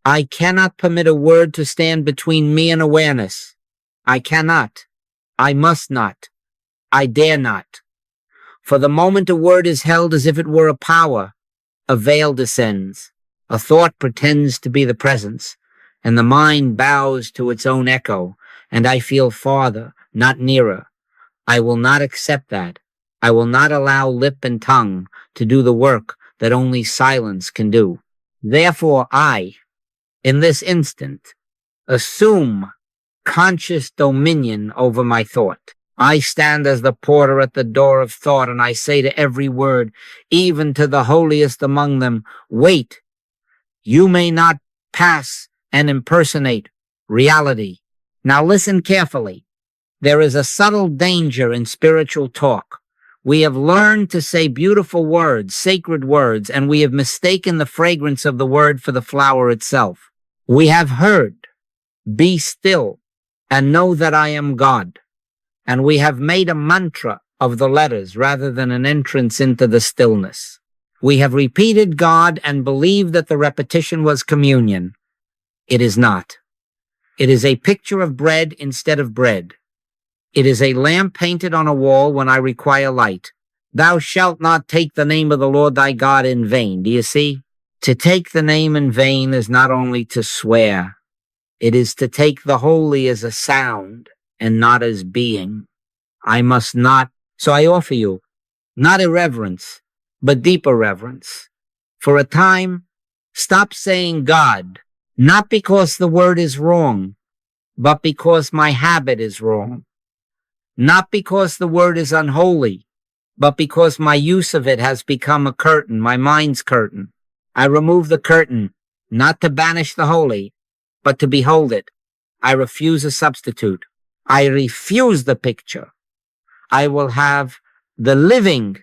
I cannot permit a word to stand between me and awareness. I cannot. I must not. I dare not. For the moment a word is held as if it were a power, a veil descends. A thought pretends to be the presence, and the mind bows to its own echo, and I feel farther, not nearer. I will not accept that. I will not allow lip and tongue to do the work that only silence can do. Therefore I, in this instant, assume conscious dominion over my thought. I stand as the porter at the door of thought, and I say to every word, even to the holiest among them, wait. You may not pass and impersonate reality. Now listen carefully. There is a subtle danger in spiritual talk. We have learned to say beautiful words, sacred words, and we have mistaken the fragrance of the word for the flower itself. We have heard, be still, and know that I am God. And we have made a mantra of the letters rather than an entrance into the stillness. We have repeated God and believed that the repetition was communion. It is not. It is a picture of bread instead of bread. It is a lamp painted on a wall when I require light. Thou shalt not take the name of the Lord thy God in vain. Do you see? To take the name in vain is not only to swear. It is to take the holy as a sound and not as being. I must not. So I offer you not irreverence, but deeper reverence. For a time, stop saying God, not because the word is wrong, but because my habit is wrong. Not because the word is unholy, but because my use of it has become a curtain, my mind's curtain. I remove the curtain, not to banish the holy, but to behold it. I refuse a substitute. I refuse the picture. I will have the living.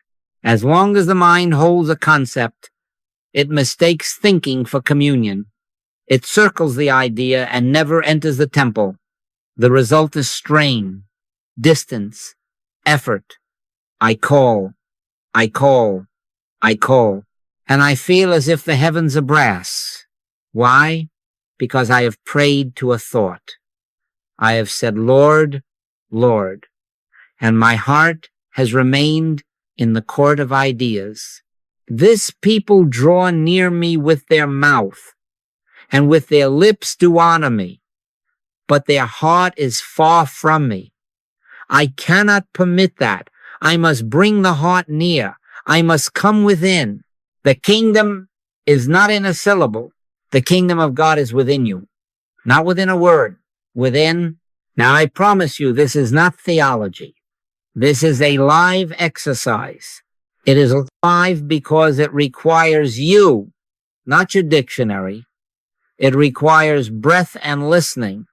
As long as the mind holds a concept, it mistakes thinking for communion. It circles the idea and never enters the temple. The result is strain, distance, effort. I call, I call, I call. And I feel as if the heavens are brass. Why? Because I have prayed to a thought. I have said, Lord, Lord, and my heart has remained in the court of ideas. This people draw near me with their mouth, and with their lips do honor me, but their heart is far from me. I cannot permit that. I must bring the heart near. I must come within. The kingdom is not in a syllable. The kingdom of God is within you, not within a word, within. Now I promise you, this is not theology. This is a live exercise. It is live because it requires you, not your dictionary. It requires breath and listening,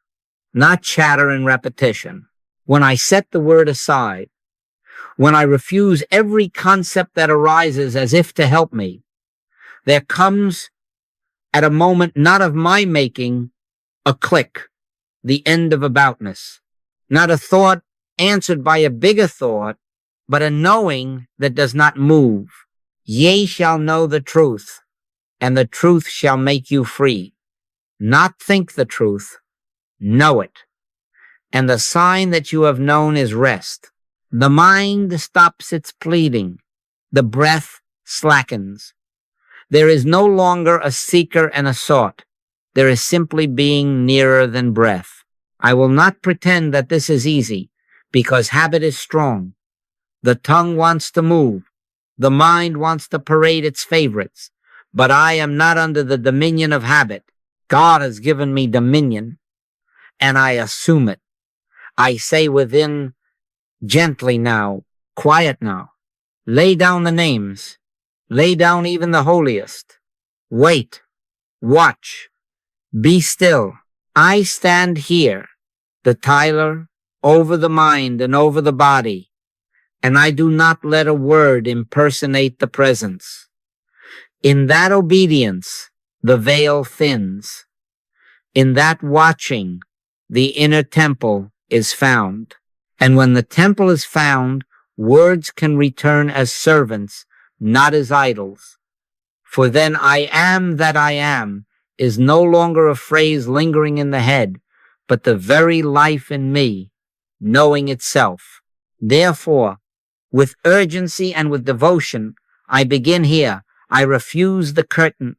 not chatter and repetition. When I set the word aside, when I refuse every concept that arises as if to help me, there comes at a moment not of my making, a click, the end of aboutness, not a thought answered by a bigger thought, but a knowing that does not move. Ye shall know the truth, and the truth shall make you free. Not think the truth, know it. And the sign that you have known is rest. The mind stops its pleading. The breath slackens. There is no longer a seeker and a sought. There is simply being nearer than breath. I will not pretend that this is easy, because habit is strong. The tongue wants to move. The mind wants to parade its favorites. But I am not under the dominion of habit. God has given me dominion, and I assume it. I say within, gently now, quiet now. Lay down the names. Lay down even the holiest. Wait. Watch. Be still. I stand here, the Tyler, over the mind and over the body, and I do not let a word impersonate the presence. In that obedience, the veil thins. In that watching, the inner temple is found. And when the temple is found, words can return as servants, not as idols. For then I am that I am is no longer a phrase lingering in the head, but the very life in me, knowing itself. Therefore, with urgency and with devotion, I begin here. I refuse the curtain.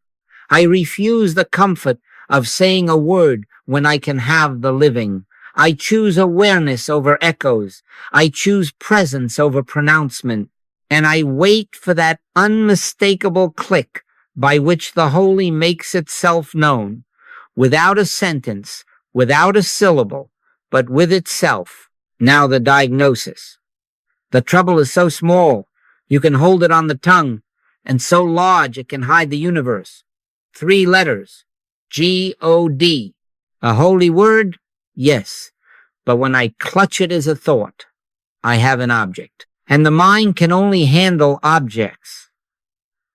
I refuse the comfort of saying a word when I can have the living. I choose awareness over echoes. I choose presence over pronouncement. And I wait for that unmistakable click by which the holy makes itself known, without a sentence, without a syllable, but with itself. Now the diagnosis. The trouble is so small, you can hold it on the tongue, and so large it can hide the universe. 3 letters, G-O-D. A holy word? Yes. But when I clutch it as a thought, I have an object. And the mind can only handle objects.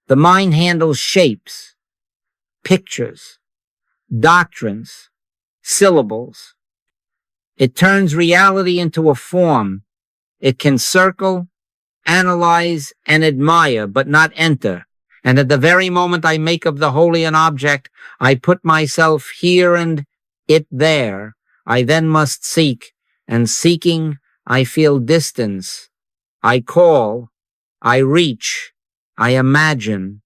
The mind handles shapes, pictures, doctrines, syllables. It turns reality into a form. It can circle, analyze, and admire, but not enter. And at the very moment I make of the holy an object, I put myself here and it there. I then must seek, and seeking, I feel distance. I call, I reach, I imagine.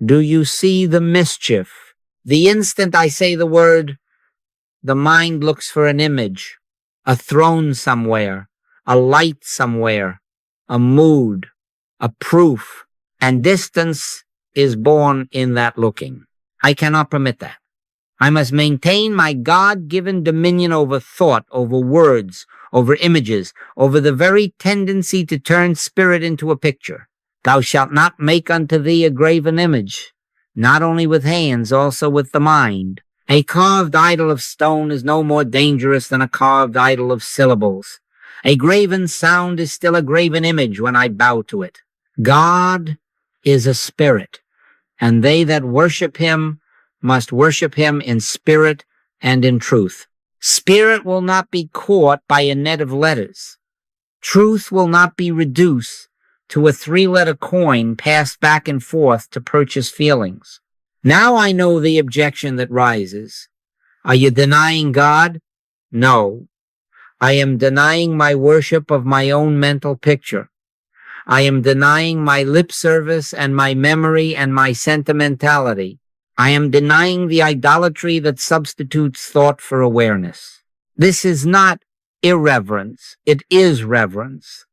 Do you see the mischief? The instant I say the word, the mind looks for an image, a throne somewhere, a light somewhere, a mood, a proof, and distance is born in that looking. I cannot permit that. I must maintain my God-given dominion over thought, over words, over images, over the very tendency to turn spirit into a picture. Thou shalt not make unto thee a graven image, not only with hands, also with the mind. A carved idol of stone is no more dangerous than a carved idol of syllables. A graven sound is still a graven image when I bow to it. God is a spirit, and they that worship him must worship him in spirit and in truth. Spirit will not be caught by a net of letters. Truth will not be reduced to a 3-letter coin passed back and forth to purchase feelings. Now I know the objection that rises. Are you denying God? No. I am denying my worship of my own mental picture. I am denying my lip service and my memory and my sentimentality. I am denying the idolatry that substitutes thought for awareness. This is not irreverence. It is reverence.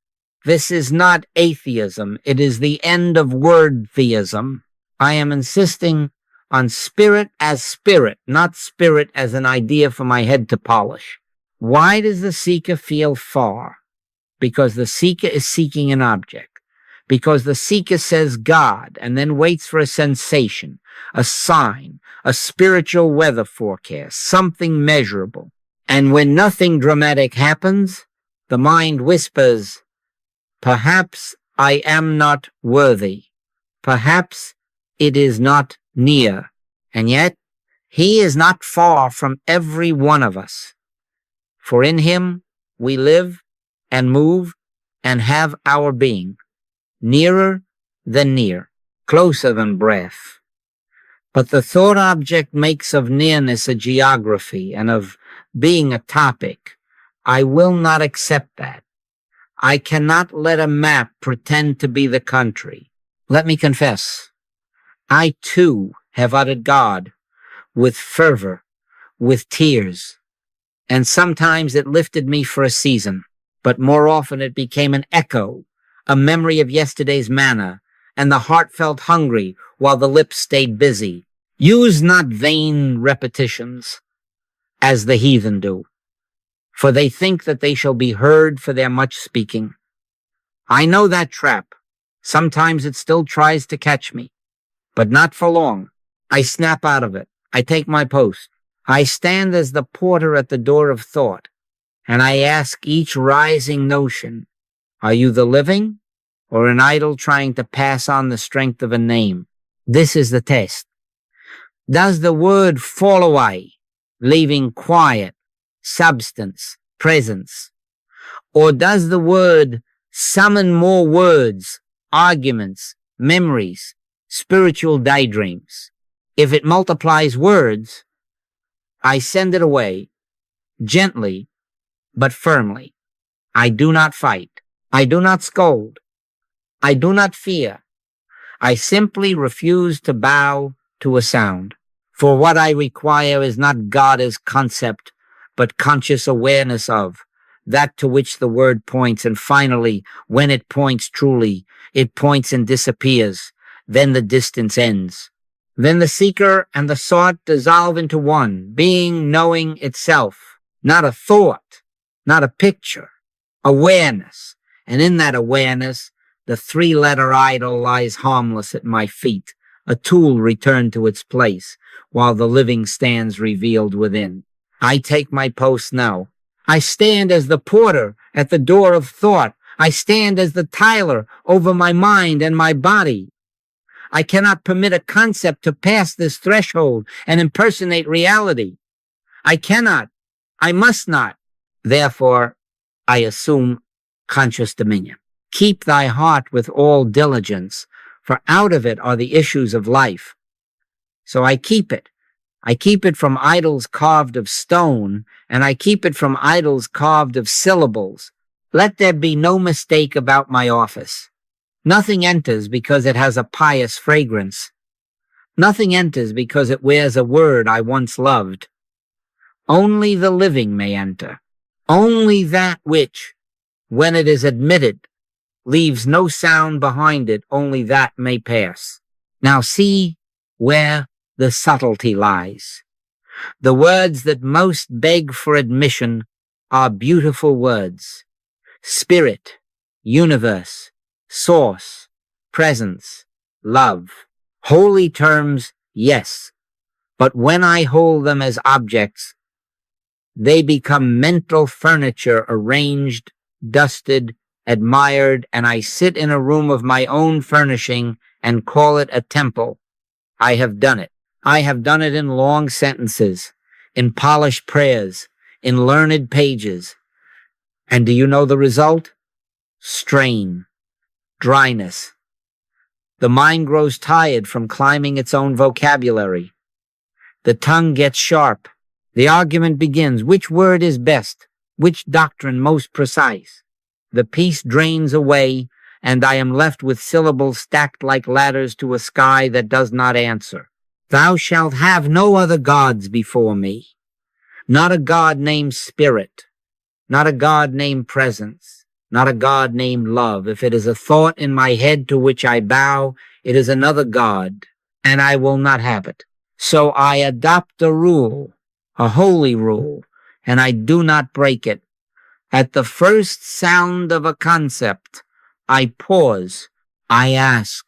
This is not atheism. It is the end of word theism. I am insisting on spirit as spirit, not spirit as an idea for my head to polish. Why does the seeker feel far? Because the seeker is seeking an object. Because the seeker says God and then waits for a sensation, a sign, a spiritual weather forecast, something measurable. And when nothing dramatic happens, the mind whispers, perhaps I am not worthy. Perhaps it is not near. And yet, he is not far from every one of us. For in him we live and move and have our being. Nearer than near, closer than breath. But the thought object makes of nearness a geography and of being a topic. I will not accept that. I cannot let a map pretend to be the country. Let me confess, I too have uttered God with fervor, with tears, and sometimes it lifted me for a season, but more often it became an echo, a memory of yesterday's manna, and the heart felt hungry while the lips stayed busy. Use not vain repetitions, as the heathen do, for they think that they shall be heard for their much speaking. I know that trap. Sometimes it still tries to catch me, but not for long. I snap out of it. I take my post. I stand as the porter at the door of thought, and I ask each rising notion, are you the living or an idol trying to pass on the strength of a name? This is the test. Does the word fall away, leaving quiet, substance, presence? Or does the word summon more words, arguments, memories, spiritual daydreams? If it multiplies words, I send it away, gently but firmly. I do not fight. I do not scold. I do not fear. I simply refuse to bow to a sound. For what I require is not God as concept, but conscious awareness of that to which the word points. And finally, when it points truly, it points and disappears. Then the distance ends. Then the seeker and the sought dissolve into one, being knowing itself, not a thought, not a picture, awareness. And in that awareness, the three-letter idol lies harmless at my feet, a tool returned to its place, while the living stands revealed within. I take my post now. I stand as the porter at the door of thought. I stand as the tiler over my mind and my body. I cannot permit a concept to pass this threshold and impersonate reality. I cannot. I must not. Therefore, I assume conscious dominion. Keep thy heart with all diligence, for out of it are the issues of life. So I keep it. I keep it from idols carved of stone, and I keep it from idols carved of syllables. Let there be no mistake about my office. Nothing enters because it has a pious fragrance. Nothing enters because it wears a word I once loved. Only the living may enter. Only that which, when it is admitted, leaves no sound behind it, only that may pass. Now see where the subtlety lies. The words that most beg for admission are beautiful words. Spirit, universe, source, presence, love. Holy terms, yes, but when I hold them as objects, they become mental furniture arranged, dusted, admired, and I sit in a room of my own furnishing and call it a temple. I have done it. I have done it in long sentences, in polished prayers, in learned pages. And do you know the result? Strain, dryness. The mind grows tired from climbing its own vocabulary. The tongue gets sharp. The argument begins. Which word is best? Which doctrine most precise? The peace drains away, and I am left with syllables stacked like ladders to a sky that does not answer. Thou shalt have no other gods before me. Not a God named Spirit. Not a God named Presence. Not a God named Love. If it is a thought in my head to which I bow, it is another God, and I will not have it. So I adopt a rule, a holy rule, and I do not break it. At the first sound of a concept, I pause. I ask,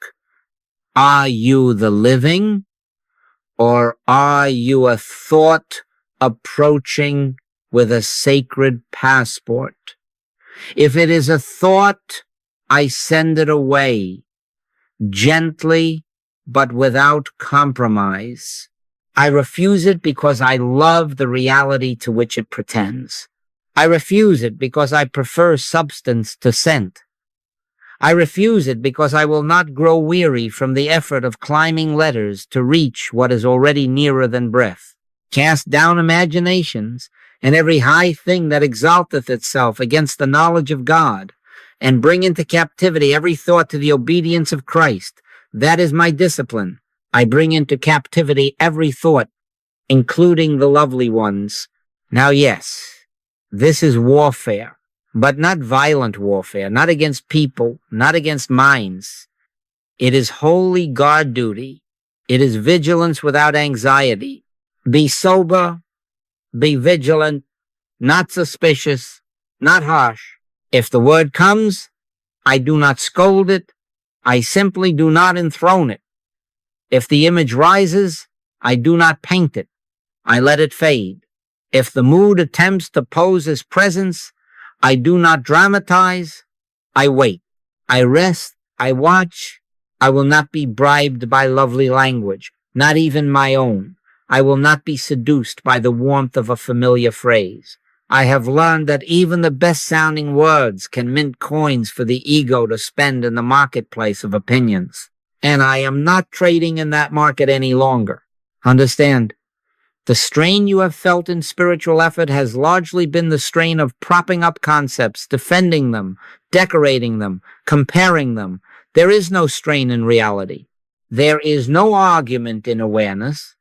are you the living? Or are you a thought approaching with a sacred passport? If it is a thought, I send it away, gently but without compromise. I refuse it because I love the reality to which it pretends. I refuse it because I prefer substance to scent. I refuse it because I will not grow weary from the effort of climbing letters to reach what is already nearer than breath. Cast down imaginations and every high thing that exalteth itself against the knowledge of God, and bring into captivity every thought to the obedience of Christ. That is my discipline. I bring into captivity every thought, including the lovely ones. Now, yes, this is warfare. But not violent warfare, not against people, not against minds. It is holy guard duty. It is vigilance without anxiety. Be sober, be vigilant, not suspicious, not harsh. If the word comes, I do not scold it. I simply do not enthrone it. If the image rises, I do not paint it. I let it fade. If the mood attempts to pose as presence, I do not dramatize. I wait. I rest. I watch. I will not be bribed by lovely language, not even my own. I will not be seduced by the warmth of a familiar phrase. I have learned that even the best-sounding words can mint coins for the ego to spend in the marketplace of opinions. And I am not trading in that market any longer. Understand, the strain you have felt in spiritual effort has largely been the strain of propping up concepts, defending them, decorating them, comparing them. There is no strain in reality. There is no argument in awareness.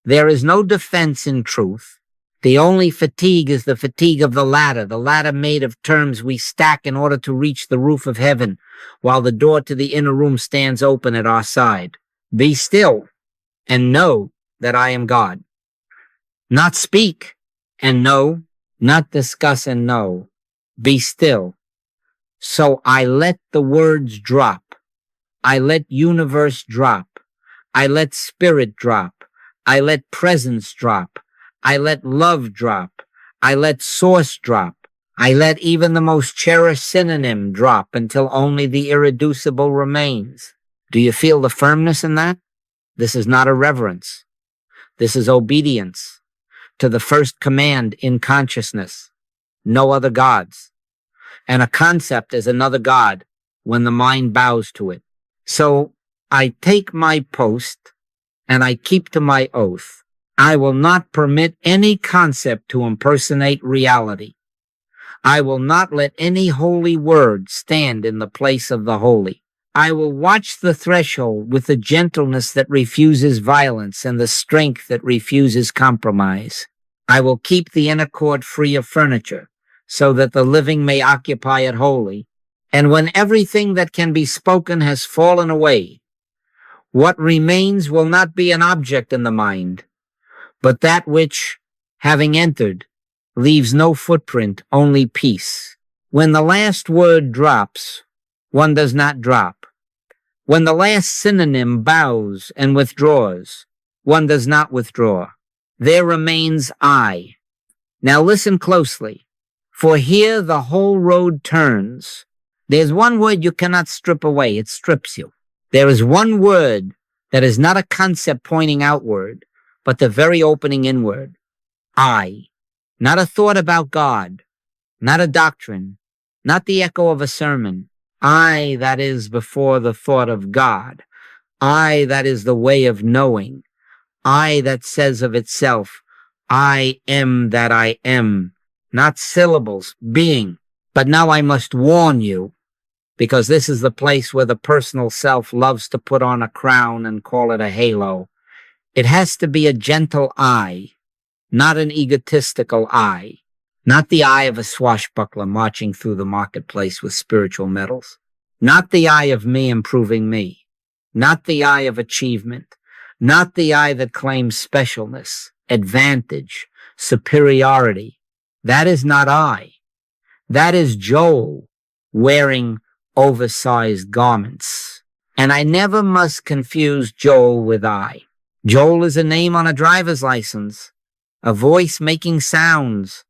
There is no defense in truth. The only fatigue is the fatigue of the ladder made of terms we stack in order to reach the roof of heaven, while the door to the inner room stands open at our side. Be still and know that I am God. Not speak and know, not discuss and know. Be still. So I let the words drop. I let universe drop. I let spirit drop. I let presence drop. I let love drop. I let source drop. I let even the most cherished synonym drop until only the irreducible remains. Do you feel the firmness in that? This is not a reverence. This is obedience to the first command in consciousness. No other gods. And a concept is another god when the mind bows to it. So I take my post and I keep to my oath. I will not permit any concept to impersonate reality. I will not let any holy word stand in the place of the holy. I will watch the threshold with the gentleness that refuses violence and the strength that refuses compromise. I will keep the inner court free of furniture so that the living may occupy it wholly. And when everything that can be spoken has fallen away, what remains will not be an object in the mind, but that which, having entered, leaves no footprint, only peace. When the last word drops, one does not drop. When the last synonym bows and withdraws, one does not withdraw. There remains I. Now listen closely, for here the whole road turns. There's one word you cannot strip away. It strips you. There is one word that is not a concept pointing outward, but the very opening inward. I. Not a thought about God, not a doctrine, not the echo of a sermon. I that is before the thought of God. I that is the way of knowing. I that says of itself, I am that I am. Not syllables, being. But now I must warn you, because this is the place where the personal self loves to put on a crown and call it a halo. It has to be a gentle I, not an egotistical I, not the eye of a swashbuckler marching through the marketplace with spiritual medals, not the eye of me improving me, not the eye of achievement, not the I that claims specialness, advantage, superiority. That is not I. That is Joel wearing oversized garments. And I never must confuse Joel with I. Joel is a name on a driver's license, a voice making sounds,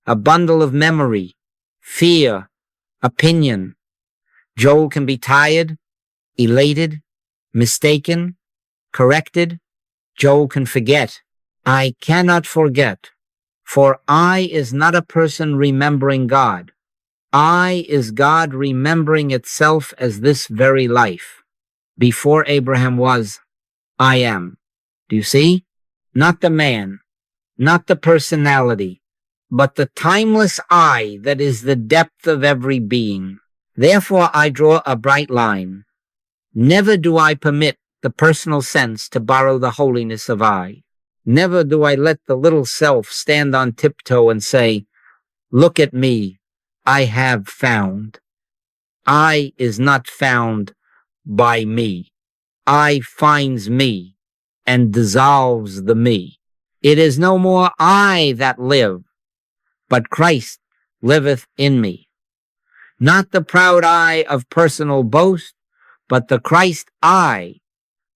a bundle of memory, fear, opinion. Joel can be tired, elated, mistaken, corrected. Joel can forget. I cannot forget, for I is not a person remembering God. I is God remembering itself as this very life. Before Abraham was, I am. Do you see? Not the man, not the personality, but the timeless I that is the depth of every being. Therefore I draw a bright line. Never do I permit the personal sense to borrow the holiness of I. Never do I let the little self stand on tiptoe and say, look at me, I have found. I is not found by me. I finds me and dissolves the me. It is no more I that live, but Christ liveth in me. Not the proud I of personal boast, but the Christ I,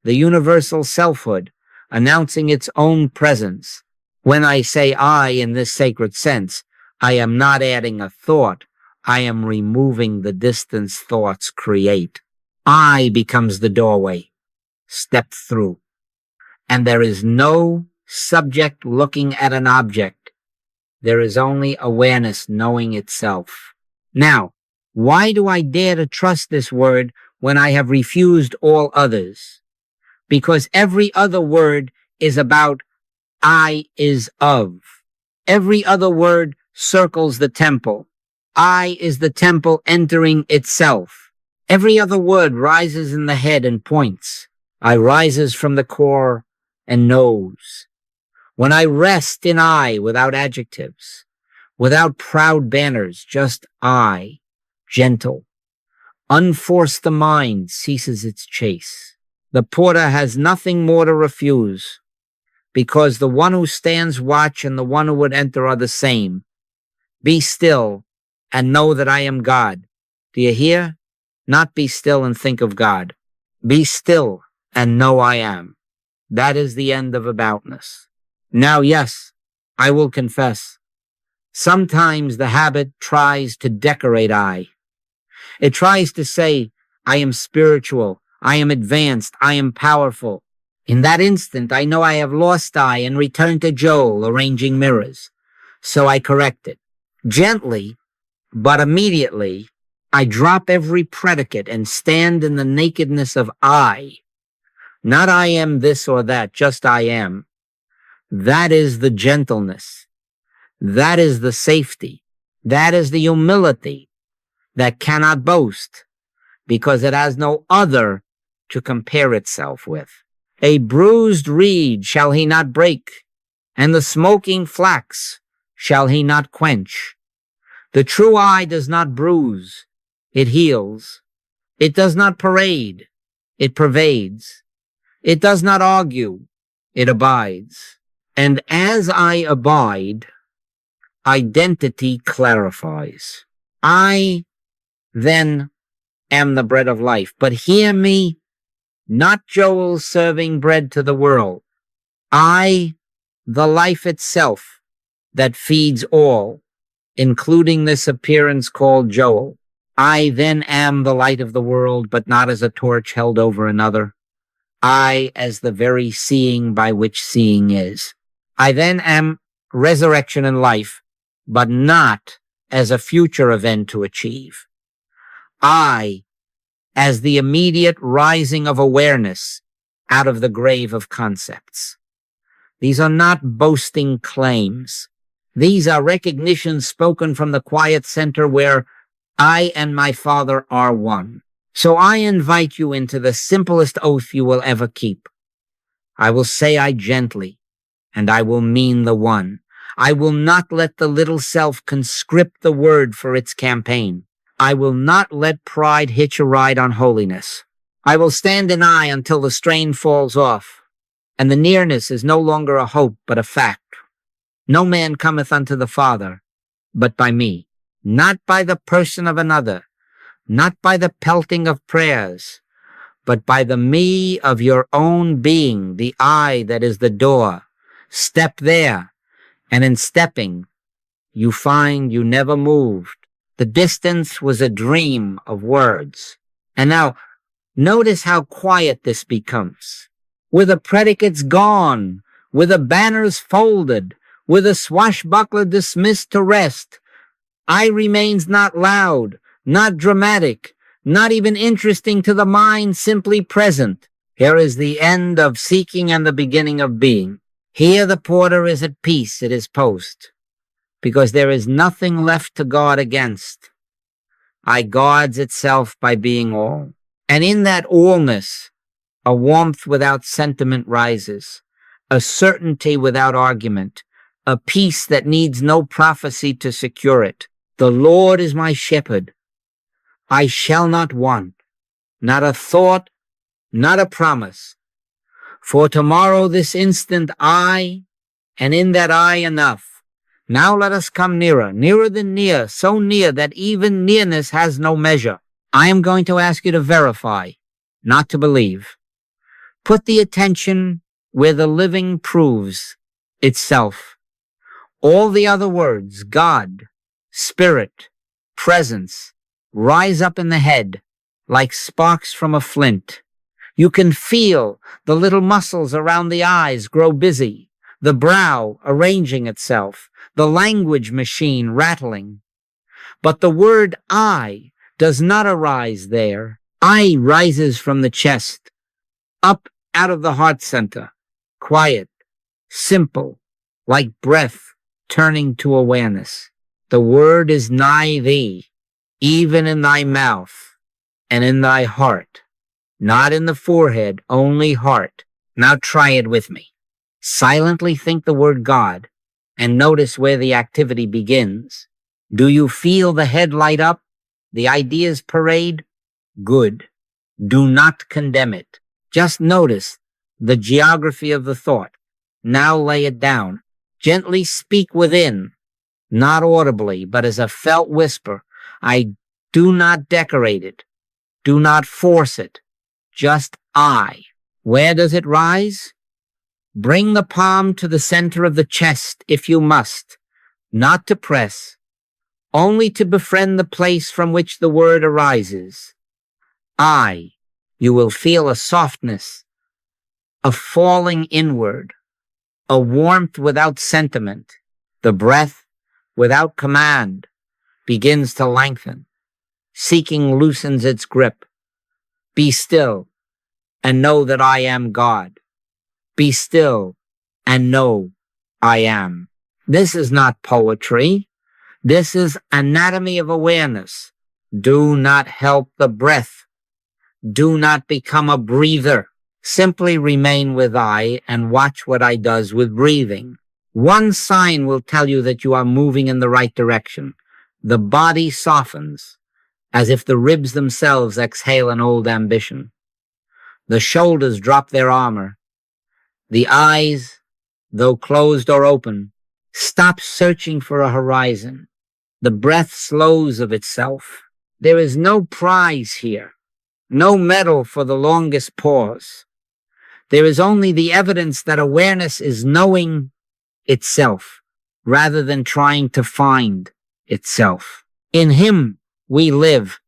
the universal selfhood, announcing its own presence. When I say I in this sacred sense, I am not adding a thought. I am removing the distance thoughts create. I becomes the doorway. Step through. And there is no subject looking at an object. There is only awareness knowing itself. Now, why do I dare to trust this word when I have refused all others? Because every other word is about I is of. Every other word circles the temple. I is the temple entering itself. Every other word rises in the head and points. I rises from the core and knows. When I rest in I without adjectives, without proud banners, just I, gentle. Unforce the mind ceases its chase. The porter has nothing more to refuse, because the one who stands watch and the one who would enter are the same. Be still and know that I am God. Do you hear? Not be still and think of God. Be still and know I am. That is the end of aboutness. Now, yes, I will confess. Sometimes the habit tries to decorate I. It tries to say, I am spiritual, I am advanced, I am powerful. In that instant, I know I have lost I and return to Joel arranging mirrors. So I correct it. Gently, but immediately, I drop every predicate and stand in the nakedness of I. Not I am this or that, just I am. That is the gentleness. That is the safety. That is the humility that cannot boast because it has no other to compare itself with. A bruised reed shall he not break, and the smoking flax shall he not quench. The true I does not bruise, it heals. It does not parade, it pervades. It does not argue, it abides. And as I abide, identity clarifies. I then am the bread of life. But hear me, not Joel serving bread to the world. I, the life itself that feeds all, including this appearance called Joel. I then am the light of the world, but not as a torch held over another. I as the very seeing by which seeing is. I then am resurrection and life, but not as a future event to achieve. I as the immediate rising of awareness out of the grave of concepts. These are not boasting claims. These are recognitions spoken from the quiet center where I and my Father are one. So I invite you into the simplest oath you will ever keep. I will say I gently, and I will mean the one. I will not let the little self conscript the word for its campaign. I will not let pride hitch a ride on holiness. I will stand in I until the strain falls off, and the nearness is no longer a hope but a fact. No man cometh unto the Father, but by me, not by the person of another, not by the pelting of prayers, but by the me of your own being, the I that is the door. Step there, and in stepping, you find you never moved. The distance was a dream of words. And now, notice how quiet this becomes. With the predicates gone, with the banners folded, with the swashbuckler dismissed to rest, I remains not loud, not dramatic, not even interesting to the mind, simply present. Here is the end of seeking and the beginning of being. Here the porter is at peace at his post, because there is nothing left to guard against. I guards itself by being all. And in that allness, a warmth without sentiment rises, a certainty without argument, a peace that needs no prophecy to secure it. The Lord is my shepherd. I shall not want, not a thought, not a promise. For tomorrow, this instant, I, and in that I enough. Now let us come nearer, nearer than near, so near that even nearness has no measure. I am going to ask you to verify, not to believe. Put the attention where the living proves itself. All the other words, God, Spirit, Presence, rise up in the head like sparks from a flint. You can feel the little muscles around the eyes grow busy, the brow arranging itself, the language machine rattling. But the word I does not arise there. I rises from the chest, up out of the heart center, quiet, simple, like breath turning to awareness. The word is nigh thee, even in thy mouth and in thy heart. Not in the forehead, only heart. Now try it with me. Silently think the word God and notice where the activity begins. Do you feel the head light up? The ideas parade? Good. Do not condemn it. Just notice the geography of the thought. Now lay it down. Gently speak within, not audibly, but as a felt whisper. I do not decorate it. Do not force it. Just I. Where does it rise? Bring the palm to the center of the chest if you must, not to press, only to befriend the place from which the word arises. I. You will feel a softness, a falling inward, a warmth without sentiment. The breath, without command, begins to lengthen. Seeking loosens its grip. Be still and know that I am God. Be still and know I am. This is not poetry. This is anatomy of awareness. Do not help the breath. Do not become a breather. Simply remain with I and watch what I does with breathing. One sign will tell you that you are moving in the right direction. The body softens, as if the ribs themselves exhale an old ambition. The shoulders drop their armor. The eyes, though closed or open, stop searching for a horizon. The breath slows of itself. There is no prize here, no medal for the longest pause. There is only the evidence that awareness is knowing itself rather than trying to find itself. In Him we live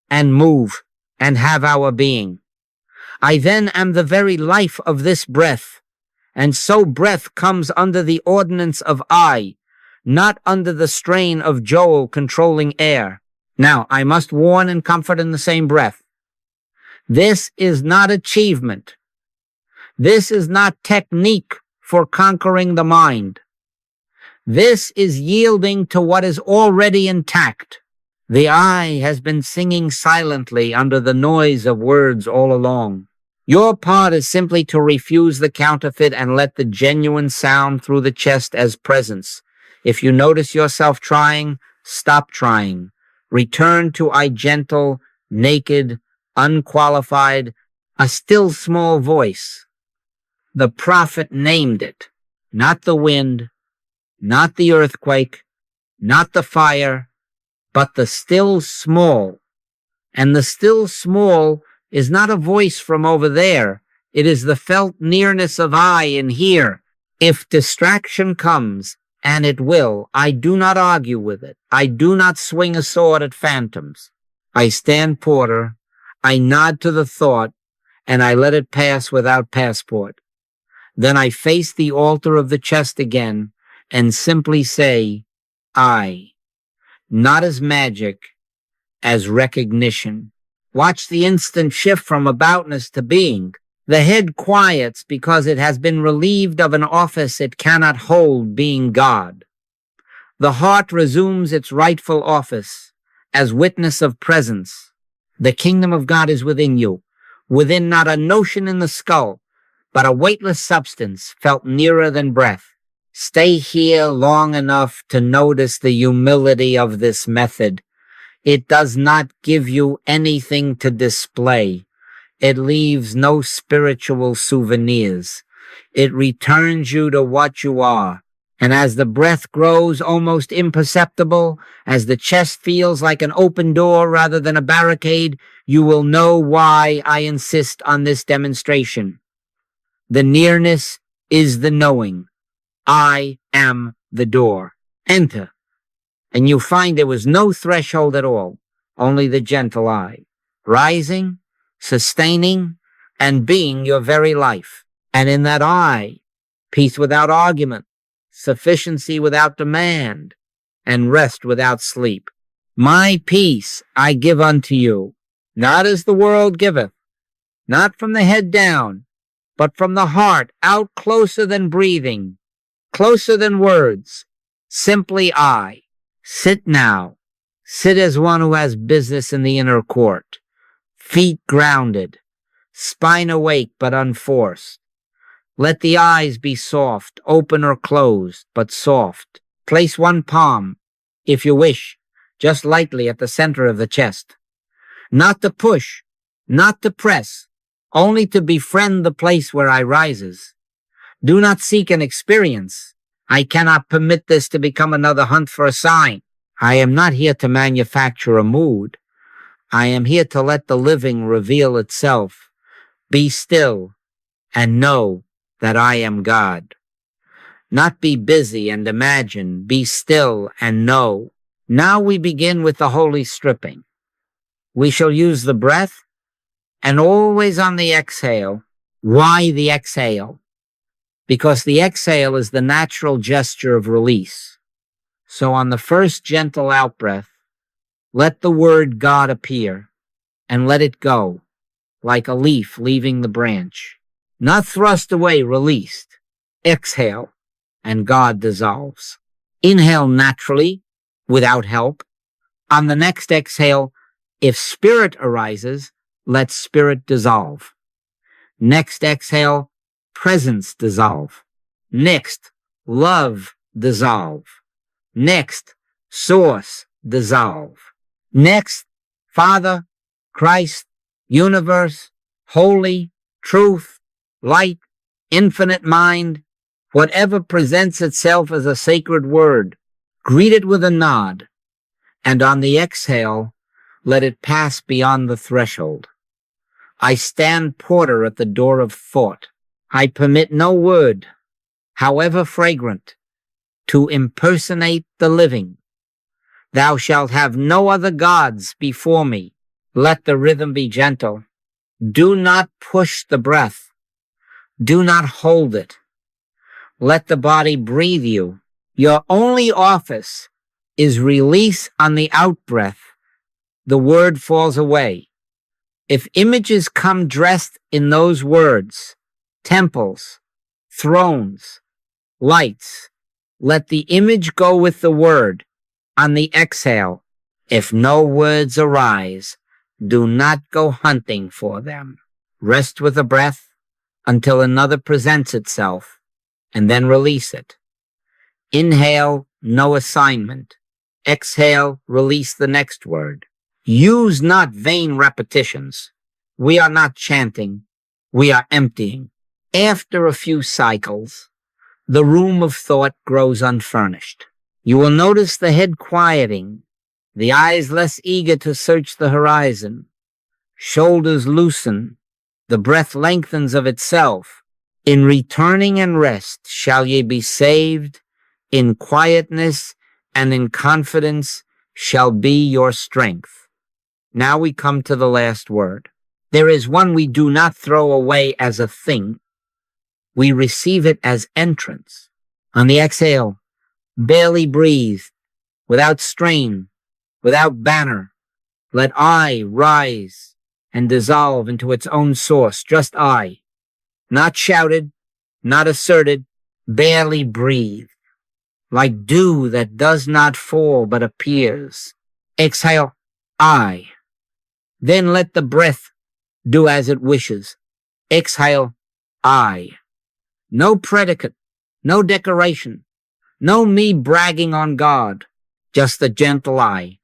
and move and have our being. I then am the very life of this breath, and so breath comes under the ordinance of I, not under the strain of Joel controlling air. Now, I must warn and comfort in the same breath. This is not achievement. This is not technique for conquering the mind. This is yielding to what is already intact. The I has been singing silently under the noise of words all along. Your part is simply to refuse the counterfeit and let the genuine sound through the chest as presence. If you notice yourself trying, stop trying. Return to I gentle, naked, unqualified, a still small voice. The prophet named it, not the wind, not the earthquake, not the fire, but the still small. And the still small is not a voice from over there. It is the felt nearness of I in here. If distraction comes, and it will, I do not argue with it. I do not swing a sword at phantoms. I stand porter, I nod to the thought, and I let it pass without passport. Then I face the altar of the chest again and simply say, I, not as magic, as recognition. Watch the instant shift from aboutness to being. The head quiets because it has been relieved of an office it cannot hold, being God. The heart resumes its rightful office as witness of presence. The kingdom of God is within you, within not a notion in the skull, but a weightless substance felt nearer than breath. Stay here long enough to notice the humility of this method. It does not give you anything to display. It leaves no spiritual souvenirs. It returns you to what you are. And as the breath grows almost imperceptible, as the chest feels like an open door rather than a barricade, you will know why I insist on this demonstration. The nearness is the knowing. I am the door. Enter. And you find there was no threshold at all, only the gentle I, rising, sustaining, and being your very life. And in that I, peace without argument, sufficiency without demand, and rest without sleep. My peace I give unto you, not as the world giveth, not from the head down, but from the heart, out closer than breathing, closer than words. Simply I. Sit now. Sit as one who has business in the inner court. Feet grounded, spine awake but unforced. Let the eyes be soft, open or closed, but soft. Place one palm, if you wish, just lightly at the center of the chest. Not to push, not to press, only to befriend the place where I rises. Do not seek an experience. I cannot permit this to become another hunt for a sign. I am not here to manufacture a mood. I am here to let the living reveal itself. Be still and know that I am God. Not be busy and imagine, be still and know. Now we begin with the holy stripping. We shall use the breath and always on the exhale. Why the exhale? Because the exhale is the natural gesture of release. So on the first gentle outbreath, let the word God appear and let it go like a leaf leaving the branch. Not thrust away, released. Exhale and God dissolves. Inhale naturally without help. On the next exhale, if spirit arises, let spirit dissolve. Next exhale, presence dissolve. Next, love dissolve. Next, source dissolve. Next, Father, Christ, universe, holy, truth, light, infinite mind, whatever presents itself as a sacred word, greet it with a nod, and on the exhale, let it pass beyond the threshold. I stand porter at the door of thought. I permit no word, however fragrant, to impersonate the living. Thou shalt have no other gods before me. Let the rhythm be gentle. Do not push the breath. Do not hold it. Let the body breathe you. Your only office is release on the out-breath. The word falls away. If images come dressed in those words, temples, thrones, lights, let the image go with the word. On the exhale, if no words arise, do not go hunting for them. Rest with the breath until another presents itself, and then release it. Inhale, no assignment. Exhale, release the next word. Use not vain repetitions. We are not chanting. We are emptying. After a few cycles, the room of thought grows unfurnished. You will notice the head quieting, the eyes less eager to search the horizon. Shoulders loosen, the breath lengthens of itself. In returning and rest shall ye be saved, in quietness and in confidence shall be your strength. Now we come to the last word. There is one we do not throw away as a thing. We receive it as entrance. On the exhale, barely breathe, without strain, without banner. Let I rise and dissolve into its own source, just I. Not shouted, not asserted, barely breathe. Like dew that does not fall but appears. Exhale, I. Then let the breath do as it wishes. Exhale, I. No predicate, no decoration, no me bragging on God, just the gentle I,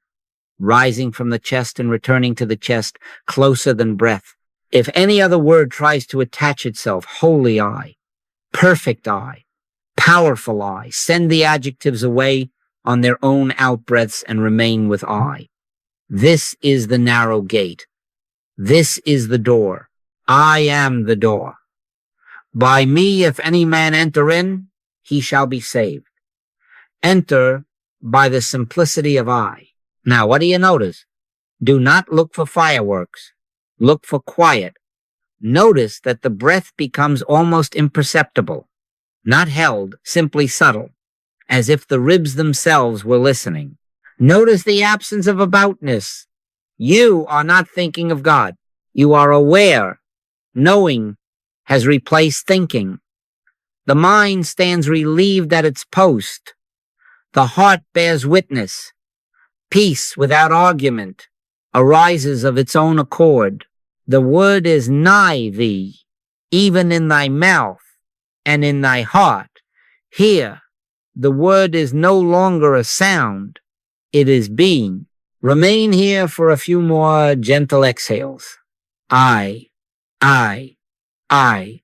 rising from the chest and returning to the chest, closer than breath. If any other word tries to attach itself, holy I, perfect I, powerful I, send the adjectives away on their own outbreaths and remain with I. This is the narrow gate. This is the door. I am the door. By me, if any man enter in, he shall be saved. Enter by the simplicity of I. Now, what do you notice? Do not look for fireworks. Look for quiet. Notice that the breath becomes almost imperceptible, not held, simply subtle, as if the ribs themselves were listening. Notice the absence of aboutness. You are not thinking of God. You are aware, knowing, has replaced thinking. The mind stands relieved at its post. The heart bears witness. Peace without argument arises of its own accord. The word is nigh thee, even in thy mouth and in thy heart. Here, the word is no longer a sound, it is being. Remain here for a few more gentle exhales. I, I, I.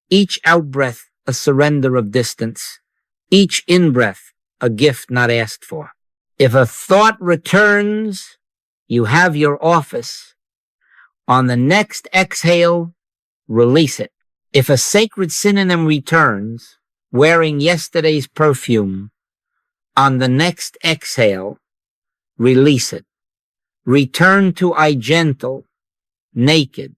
Each outbreath a surrender of distance. Each inbreath a gift not asked for. If a thought returns, you have your office. On the next exhale, release it. If a sacred synonym returns, wearing yesterday's perfume, on the next exhale, release it. Return to I gentle, naked,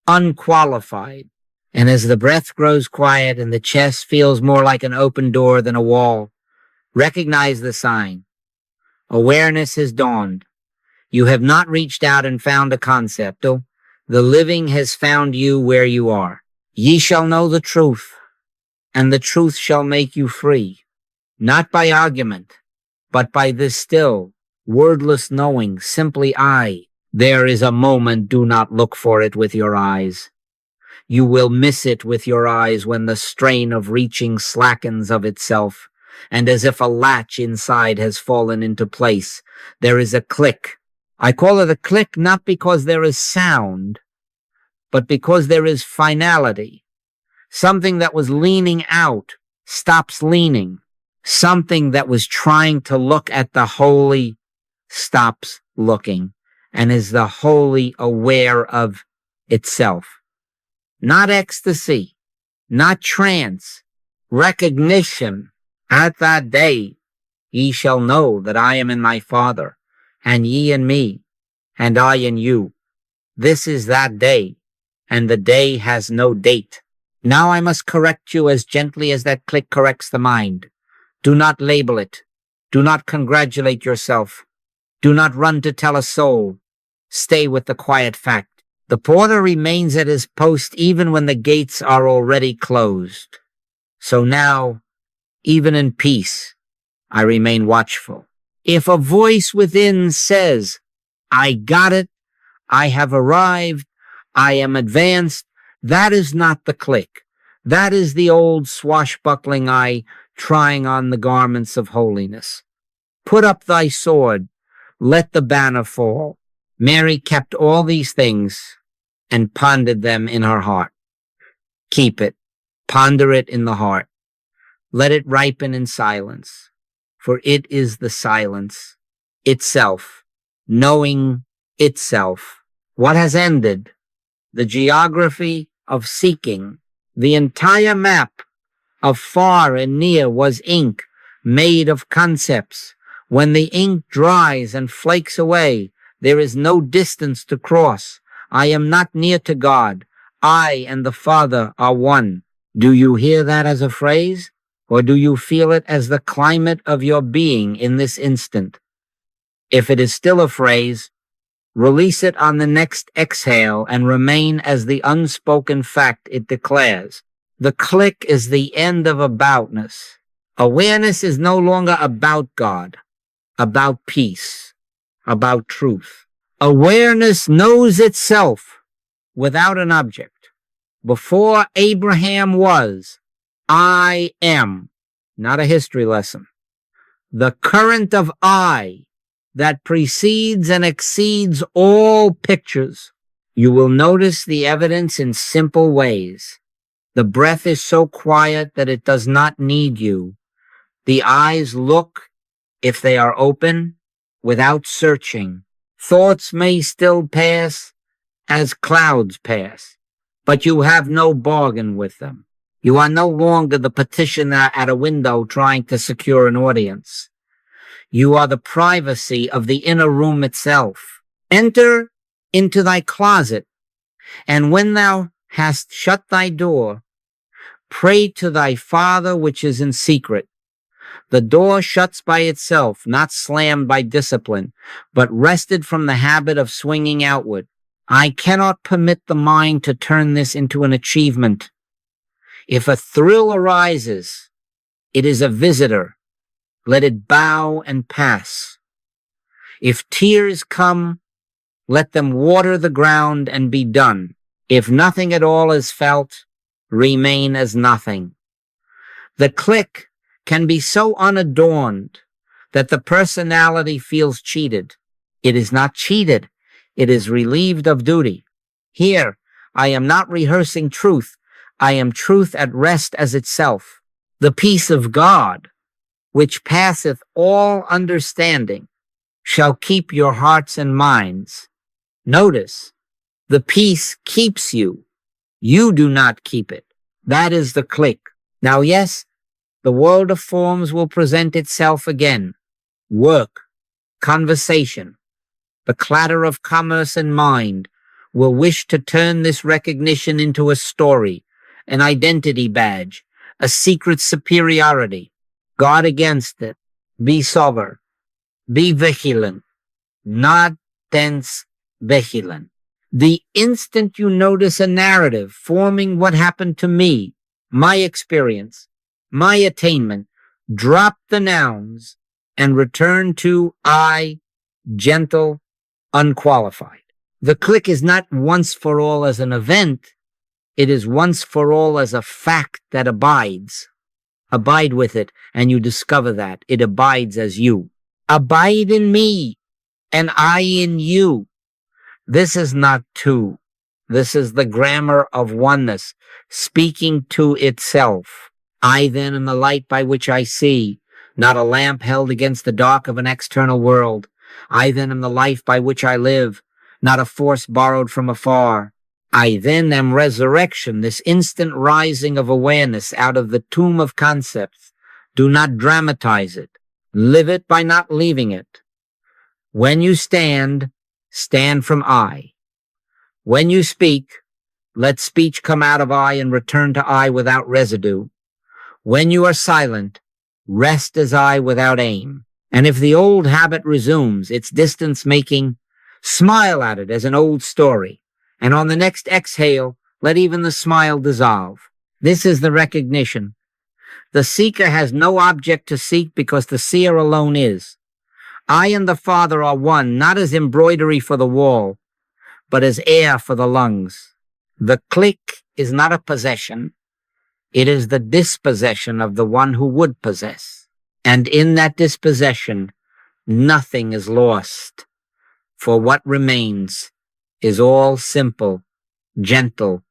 unqualified. And as the breath grows quiet and the chest feels more like an open door than a wall, recognize the sign. Awareness has dawned. You have not reached out and found a concept. The living has found you where you are. Ye shall know the truth, and the truth shall make you free, not by argument, but by this still, wordless knowing, simply I. There is a moment, do not look for it with your eyes. You will miss it with your eyes when the strain of reaching slackens of itself, and as if a latch inside has fallen into place, there is a click. I call it a click not because there is sound, but because there is finality. Something that was leaning out stops leaning. Something that was trying to look at the holy stops looking and is the wholly aware of itself. Not ecstasy, not trance, recognition. At that day, ye shall know that I am in my Father, and ye in me, and I in you. This is that day, and the day has no date. Now I must correct you as gently as that click corrects the mind. Do not label it. Do not congratulate yourself. Do not run to tell a soul. Stay with the quiet fact. The porter remains at his post even when the gates are already closed. So now, even in peace, I remain watchful. If a voice within says, I got it, I have arrived, I am advanced, that is not the click. That is the old swashbuckling I trying on the garments of holiness. Put up thy sword, let the banner fall. Mary kept all these things and pondered them in her heart. Keep it, ponder it in the heart. Let it ripen in silence, for it is the silence itself, knowing itself. What has ended? The geography of seeking. The entire map of far and near was ink made of concepts. When the ink dries and flakes away, there is no distance to cross. I am not near to God. I and the Father are one. Do you hear that as a phrase? Or do you feel it as the climate of your being in this instant? If it is still a phrase, release it on the next exhale and remain as the unspoken fact it declares. The click is the end of aboutness. Awareness is no longer about God, about peace, about truth. Awareness knows itself without an object. Before Abraham was, I am. Not a history lesson. The current of I that precedes and exceeds all pictures. You will notice the evidence in simple ways. The breath is so quiet that it does not need you. The eyes look, if they are open, without searching. Thoughts may still pass as clouds pass, but you have no bargain with them. You are no longer the petitioner at a window trying to secure an audience. You are the privacy of the inner room itself. Enter into thy closet, and when thou hast shut thy door, pray to thy Father which is in secret. The door shuts by itself, not slammed by discipline, but wrested from the habit of swinging outward. I cannot permit the mind to turn this into an achievement. If a thrill arises, it is a visitor. Let it bow and pass. If tears come, let them water the ground and be done. If nothing at all is felt, remain as nothing. The click can be so unadorned that the personality feels cheated. It is not cheated. It is relieved of duty. Here, I am not rehearsing truth. I am truth at rest as itself. The peace of God, which passeth all understanding, shall keep your hearts and minds. Notice, the peace keeps you. You do not keep it. That is the click. Now, yes, the world of forms will present itself again. Work, conversation, the clatter of commerce and mind will wish to turn this recognition into a story, an identity badge, a secret superiority. Guard against it. Be sober. Be vigilant. Not tense, vigilant. The instant you notice a narrative forming what happened to me, my experience, my attainment, drop the nouns and return to I, gentle, unqualified. The click is not once for all as an event. It is once for all as a fact that abides. Abide with it, and you discover that it abides as you. Abide in me, and I in you. This is not two. This is the grammar of oneness, speaking to itself. I then am the light by which I see, not a lamp held against the dark of an external world. I then am the life by which I live, not a force borrowed from afar. I then am resurrection, this instant rising of awareness out of the tomb of concepts. Do not dramatize it. Live it by not leaving it. When you stand, stand from I. When you speak, let speech come out of I and return to I without residue. When you are silent, rest as I without aim. And if the old habit resumes its distance making, smile at it as an old story. And on the next exhale, let even the smile dissolve. This is the recognition. The seeker has no object to seek because the seer alone is. I and the Father are one, not as embroidery for the wall, but as air for the lungs. The click is not a possession. It is the dispossession of the one who would possess. And in that dispossession, nothing is lost. For what remains is all simple, gentle,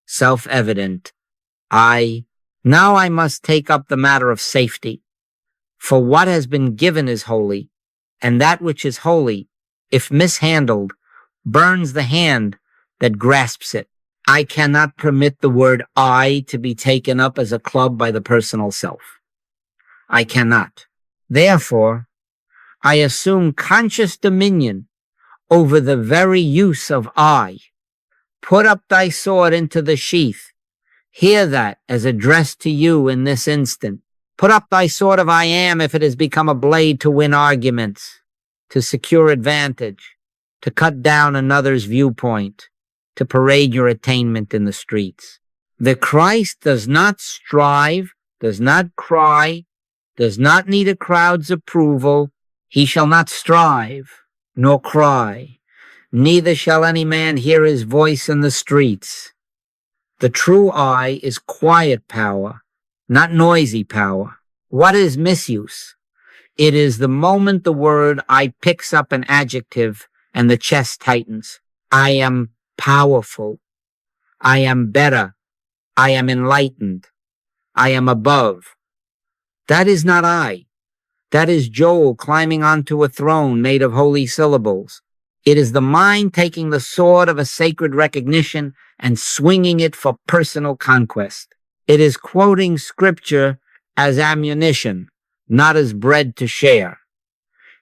self-evident. Now I must take up the matter of safety. For what has been given is holy, and that which is holy, if mishandled, burns the hand that grasps it. I cannot permit the word I to be taken up as a club by the personal self. I cannot. Therefore, I assume conscious dominion over the very use of I. Put up thy sword into the sheath. Hear that as addressed to you in this instant. Put up thy sword of I am if it has become a blade to win arguments, to secure advantage, to cut down another's viewpoint, to parade your attainment in the streets. The Christ does not strive, does not cry, does not need a crowd's approval. He shall not strive, nor cry. Neither shall any man hear his voice in the streets. The true I is quiet power, not noisy power. What is misuse? It is the moment the word I picks up an adjective and the chest tightens. I am powerful. I am better. I am enlightened. I am above. That is not I. That is Joel climbing onto a throne made of holy syllables. It is the mind taking the sword of a sacred recognition and swinging it for personal conquest. It is quoting scripture as ammunition, not as bread to share.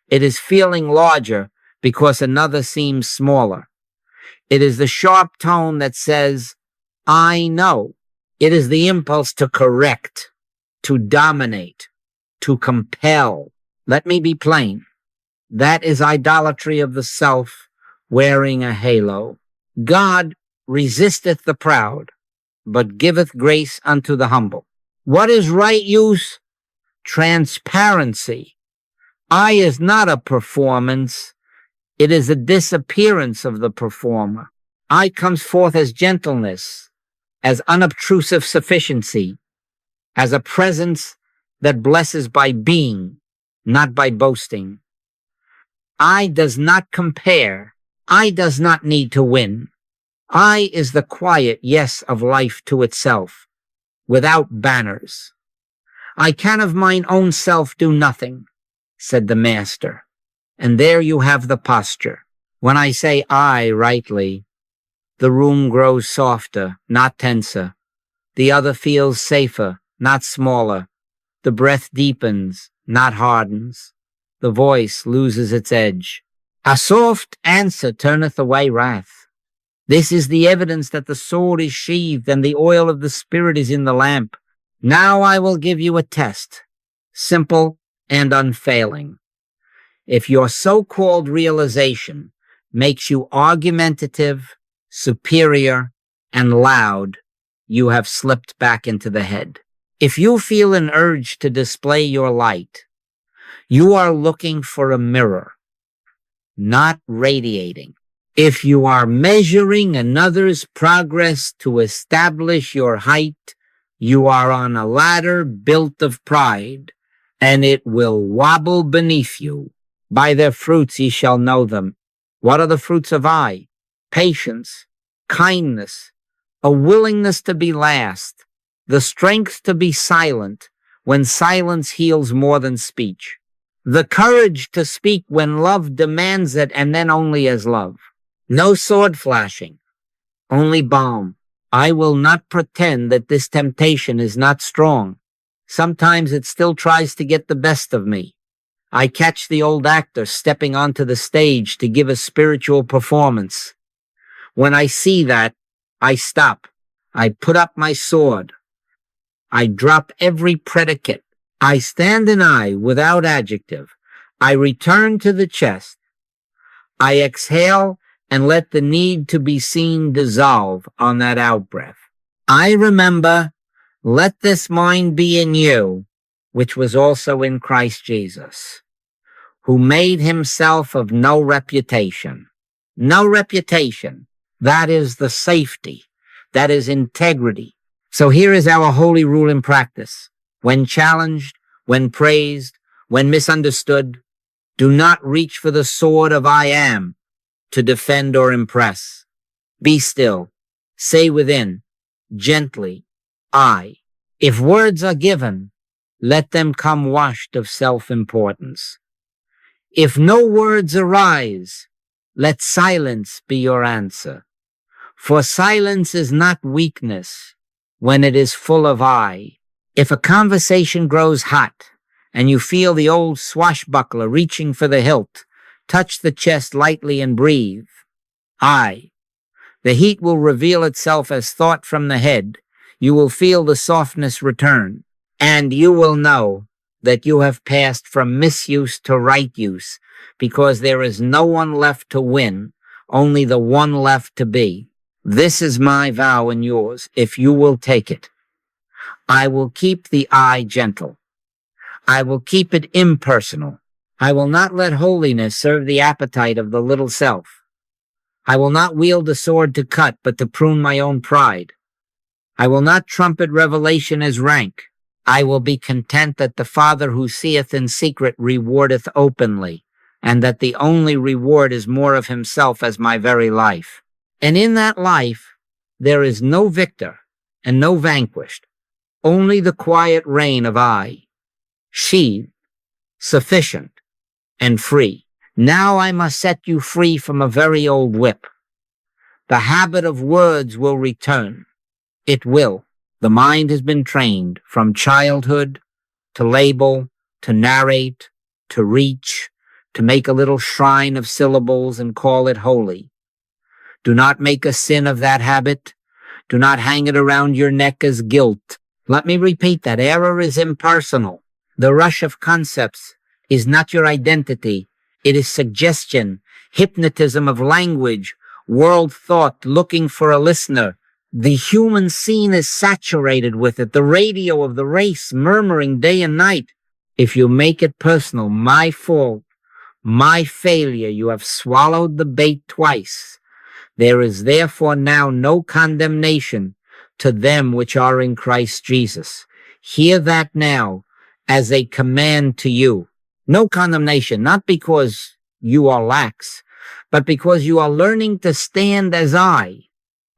It is feeling larger because another seems smaller. It is the sharp tone that says, I know. It is the impulse to correct, to dominate, to compel. Let me be plain. That is idolatry of the self wearing a halo. God resisteth the proud, but giveth grace unto the humble. What is right use? Transparency. I is not a performance. It is a disappearance of the performer. I comes forth as gentleness, as unobtrusive sufficiency, as a presence that blesses by being, not by boasting. I does not compare. I does not need to win. I is the quiet yes of life to itself, without banners. I can of mine own self do nothing, said the master. And there you have the posture. When I say I rightly, the room grows softer, not tenser. The other feels safer, not smaller. The breath deepens, not hardens. The voice loses its edge. A soft answer turneth away wrath. This is the evidence that the sword is sheathed and the oil of the Spirit is in the lamp. Now I will give you a test, simple and unfailing. If your so-called realization makes you argumentative, superior, and loud, you have slipped back into the head. If you feel an urge to display your light, you are looking for a mirror, not radiating. If you are measuring another's progress to establish your height, you are on a ladder built of pride, and it will wobble beneath you. By their fruits ye shall know them. What are the fruits of I? Patience, kindness, a willingness to be last, the strength to be silent when silence heals more than speech, the courage to speak when love demands it and then only as love. No sword flashing, only balm. I will not pretend that this temptation is not strong. Sometimes it still tries to get the best of me. I catch the old actor stepping onto the stage to give a spiritual performance. When I see that, I stop. I put up my sword. I drop every predicate. I stand in I without adjective. I return to the chest. I exhale and let the need to be seen dissolve on that outbreath. I remember, let this mind be in you, which was also in Christ Jesus, who made himself of no reputation. No reputation. That is the safety. That is integrity. So here is our holy rule in practice. When challenged, when praised, when misunderstood, do not reach for the sword of I am to defend or impress. Be still. Say within, gently, I. If words are given, let them come washed of self-importance. If no words arise, let silence be your answer. For silence is not weakness when it is full of I. If a conversation grows hot and you feel the old swashbuckler reaching for the hilt, touch the chest lightly and breathe. I. The heat will reveal itself as thought from the head. You will feel the softness return, and you will know that you have passed from misuse to right use, because there is no one left to win, only the one left to be. This is my vow and yours, if you will take it. I will keep the I gentle. I will keep it impersonal. I will not let holiness serve the appetite of the little self. I will not wield the sword to cut, but to prune my own pride. I will not trumpet revelation as rank. I will be content that the Father who seeth in secret rewardeth openly, and that the only reward is more of himself as my very life. And in that life, there is no victor and no vanquished, only the quiet reign of I, sheathed, sufficient, and free. Now I must set you free from a very old whip. The habit of words will return. It will. The mind has been trained from childhood to label, to narrate, to reach, to make a little shrine of syllables and call it holy. Do not make a sin of that habit. Do not hang it around your neck as guilt. Let me repeat that. Error is impersonal. The rush of concepts is not your identity. It is suggestion, hypnotism of language, world thought looking for a listener, The human scene is saturated with it, the radio of the race murmuring day and night. If you make it personal, my fault, my failure, you have swallowed the bait twice. There is therefore now no condemnation to them which are in Christ Jesus. Hear that now as a command to you. No condemnation, not because you are lax, but because you are learning to stand as I,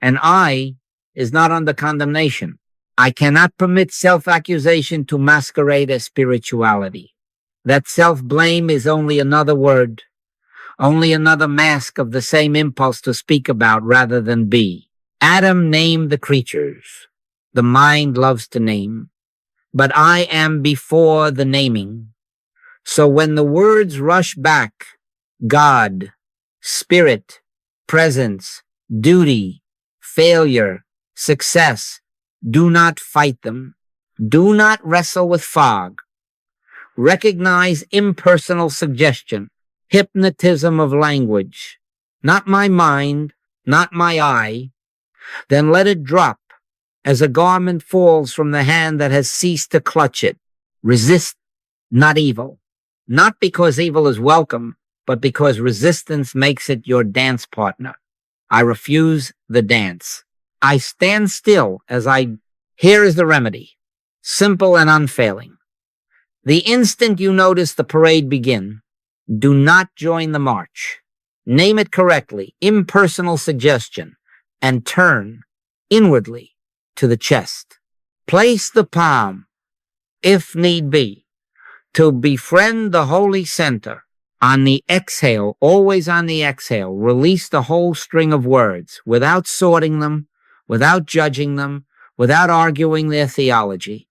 and I is not under condemnation. I cannot permit self-accusation to masquerade as spirituality. That self-blame is only another word, only another mask of the same impulse to speak about rather than be. Adam named the creatures. The mind loves to name. But I am before the naming. So when the words rush back, God, spirit, presence, duty, failure, success, do not fight them. Do not wrestle with fog. Recognize impersonal suggestion, hypnotism of language. Not my mind, not my eye. Then let it drop as a garment falls from the hand that has ceased to clutch it. Resist not evil. Not because evil is welcome, but because resistance makes it your dance partner. I refuse the dance. I stand still here is the remedy. Simple and unfailing. The instant you notice the parade begin, do not join the march. Name it correctly, impersonal suggestion, and turn inwardly to the chest. Place the palm, if need be, to befriend the holy center. On the exhale, always on the exhale, release the whole string of words without sorting them, without judging them, without arguing their theology.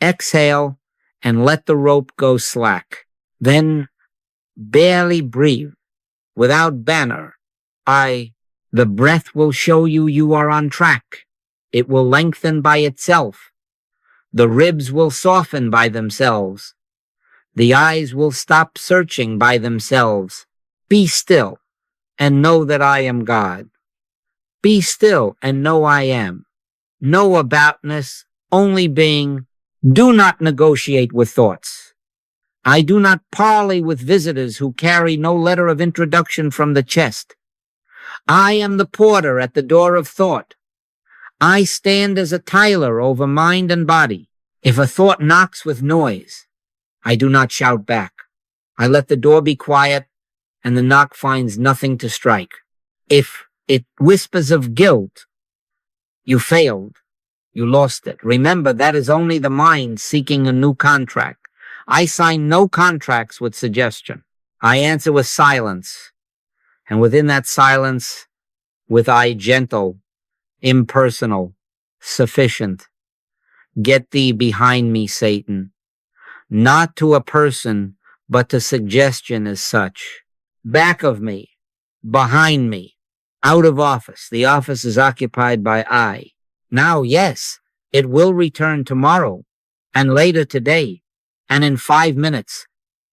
Exhale and let the rope go slack. Then barely breathe without banner. The breath will show you are on track. It will lengthen by itself. The ribs will soften by themselves. The eyes will stop searching by themselves. Be still and know that I am God. Be still and know I am. No aboutness, only being. Do not negotiate with thoughts. I do not parley with visitors who carry no letter of introduction from the chest. I am the porter at the door of thought. I stand as a tiler over mind and body. If a thought knocks with noise, I do not shout back. I let the door be quiet, and the knock finds nothing to strike. If it whispers of guilt, you failed. You lost it. Remember, that is only the mind seeking a new contract. I sign no contracts with suggestion. I answer with silence. And within that silence, with I gentle, impersonal, sufficient. Get thee behind me, Satan. Not to a person, but to suggestion as such. Back of me, behind me, out of office. The office is occupied by I. Now, yes, it will return tomorrow, and later today, and in 5 minutes.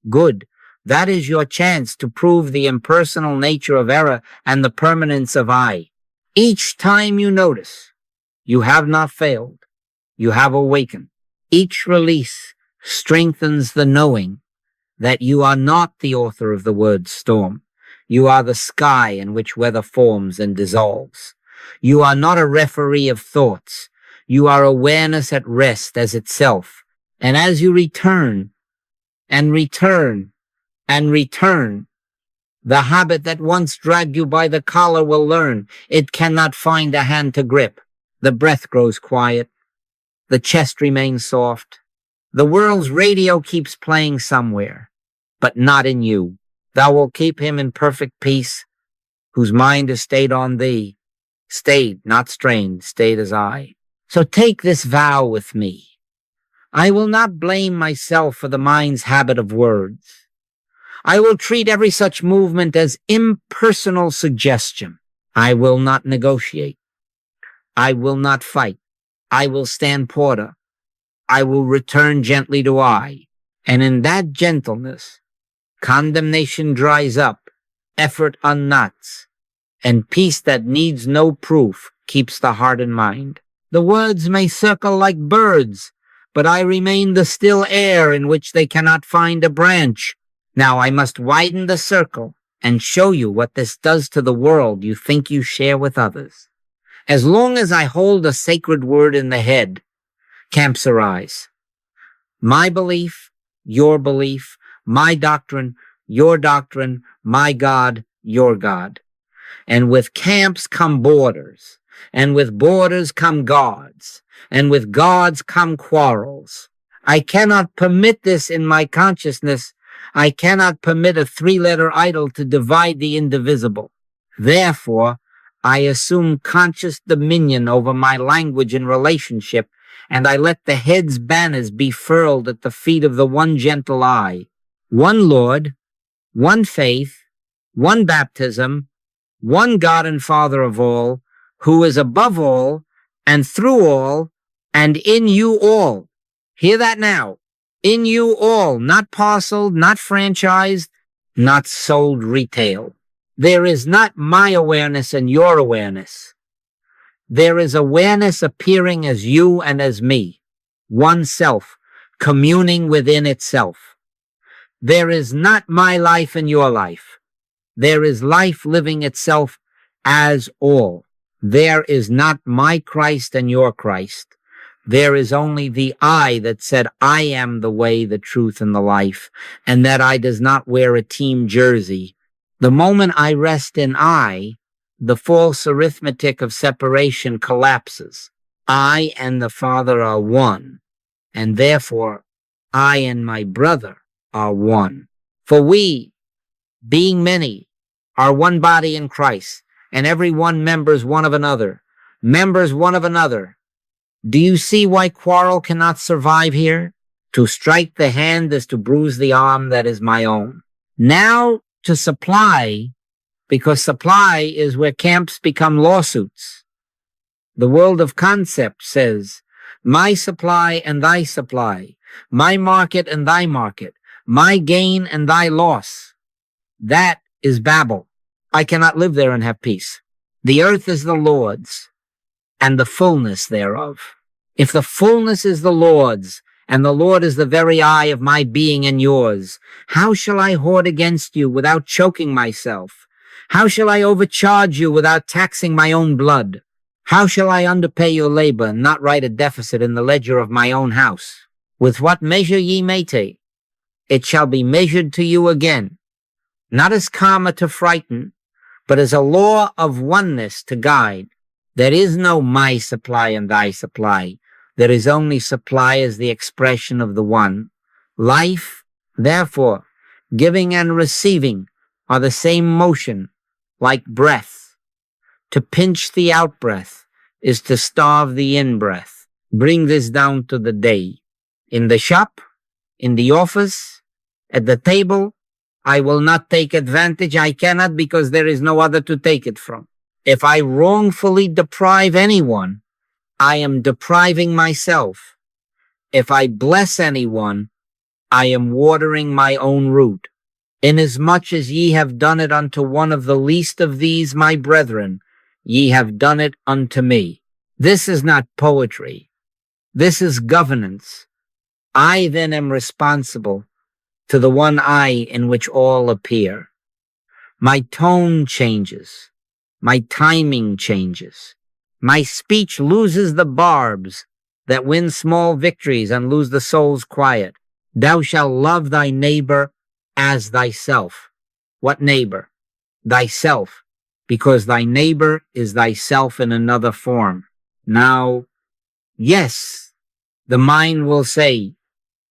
Good. That is your chance to prove the impersonal nature of error and the permanence of I. Each time you notice, you have not failed. You have awakened. Each release strengthens the knowing that you are not the author of the word storm. You are the sky in which weather forms and dissolves. You are not a referee of thoughts. You are awareness at rest as itself. And as you return and return and return, the habit that once dragged you by the collar will learn it cannot find a hand to grip. The breath grows quiet. The chest remains soft. The world's radio keeps playing somewhere, but not in you. Thou wilt keep him in perfect peace, whose mind is stayed on thee. Stayed, not strained, stayed as I. So take this vow with me. I will not blame myself for the mind's habit of words. I will treat every such movement as impersonal suggestion. I will not negotiate. I will not fight. I will stand porter. I will return gently to I. And in that gentleness, condemnation dries up, effort unknots, and peace that needs no proof keeps the heart and mind. The words may circle like birds, but I remain the still air in which they cannot find a branch. Now I must widen the circle and show you what this does to the world you think you share with others. As long as I hold a sacred word in the head, camps arise. My belief, your belief, my doctrine, your doctrine, my God, your God. And with camps come borders, and with borders come gods, and with gods come quarrels. I cannot permit this in my consciousness. I cannot permit a three-letter idol to divide the indivisible. Therefore, I assume conscious dominion over my language and relationship, and I let the head's banners be furled at the feet of the one gentle eye. One Lord, one faith, one baptism, one God and Father of all, who is above all, and through all, and in you all. Hear that now. In you all, not parceled, not franchised, not sold retail. There is not my awareness and your awareness. There is awareness appearing as you and as me, one self, communing within itself. There is not my life and your life. There is life living itself as all. There is not my Christ and your Christ. There is only the I that said, I am the way, the truth, and the life, and that I does not wear a team jersey. The moment I rest in I, the false arithmetic of separation collapses. I and the Father are one, and therefore I and my brother are one. For we, being many, are one body in Christ, and every one members one of another, members one of another. Do you see why quarrel cannot survive here? To strike the hand is to bruise the arm that is my own. Now to supply, because supply is where camps become lawsuits. The world of concept says, my supply and thy supply, my market and thy market, my gain and thy loss. That is Babel. I cannot live there and have peace. The earth is the Lord's, and the fullness thereof. If the fullness is the Lord's, and the Lord is the very eye of my being and yours, how shall I hoard against you without choking myself? How shall I overcharge you without taxing my own blood? How shall I underpay your labor and not write a deficit in the ledger of my own house? With what measure ye mete, it shall be measured to you again, not as karma to frighten, but as a law of oneness to guide. There is no my supply and thy supply. There is only supply as the expression of the one. Life, therefore, giving and receiving are the same motion, like breath. To pinch the out-breath is to starve the in-breath. Bring this down to the day. In the shop, in the office, at the table, I will not take advantage. I cannot, because there is no other to take it from. If I wrongfully deprive anyone, I am depriving myself. If I bless anyone, I am watering my own root. Inasmuch as ye have done it unto one of the least of these my brethren, ye have done it unto me. This is not poetry. This is governance. I then am responsible to the one I in which all appear. My tone changes. My timing changes. My speech loses the barbs that win small victories and lose the soul's quiet. Thou shalt love thy neighbor as thyself. What neighbor? Thyself, because thy neighbor is thyself in another form. Now, yes, the mind will say,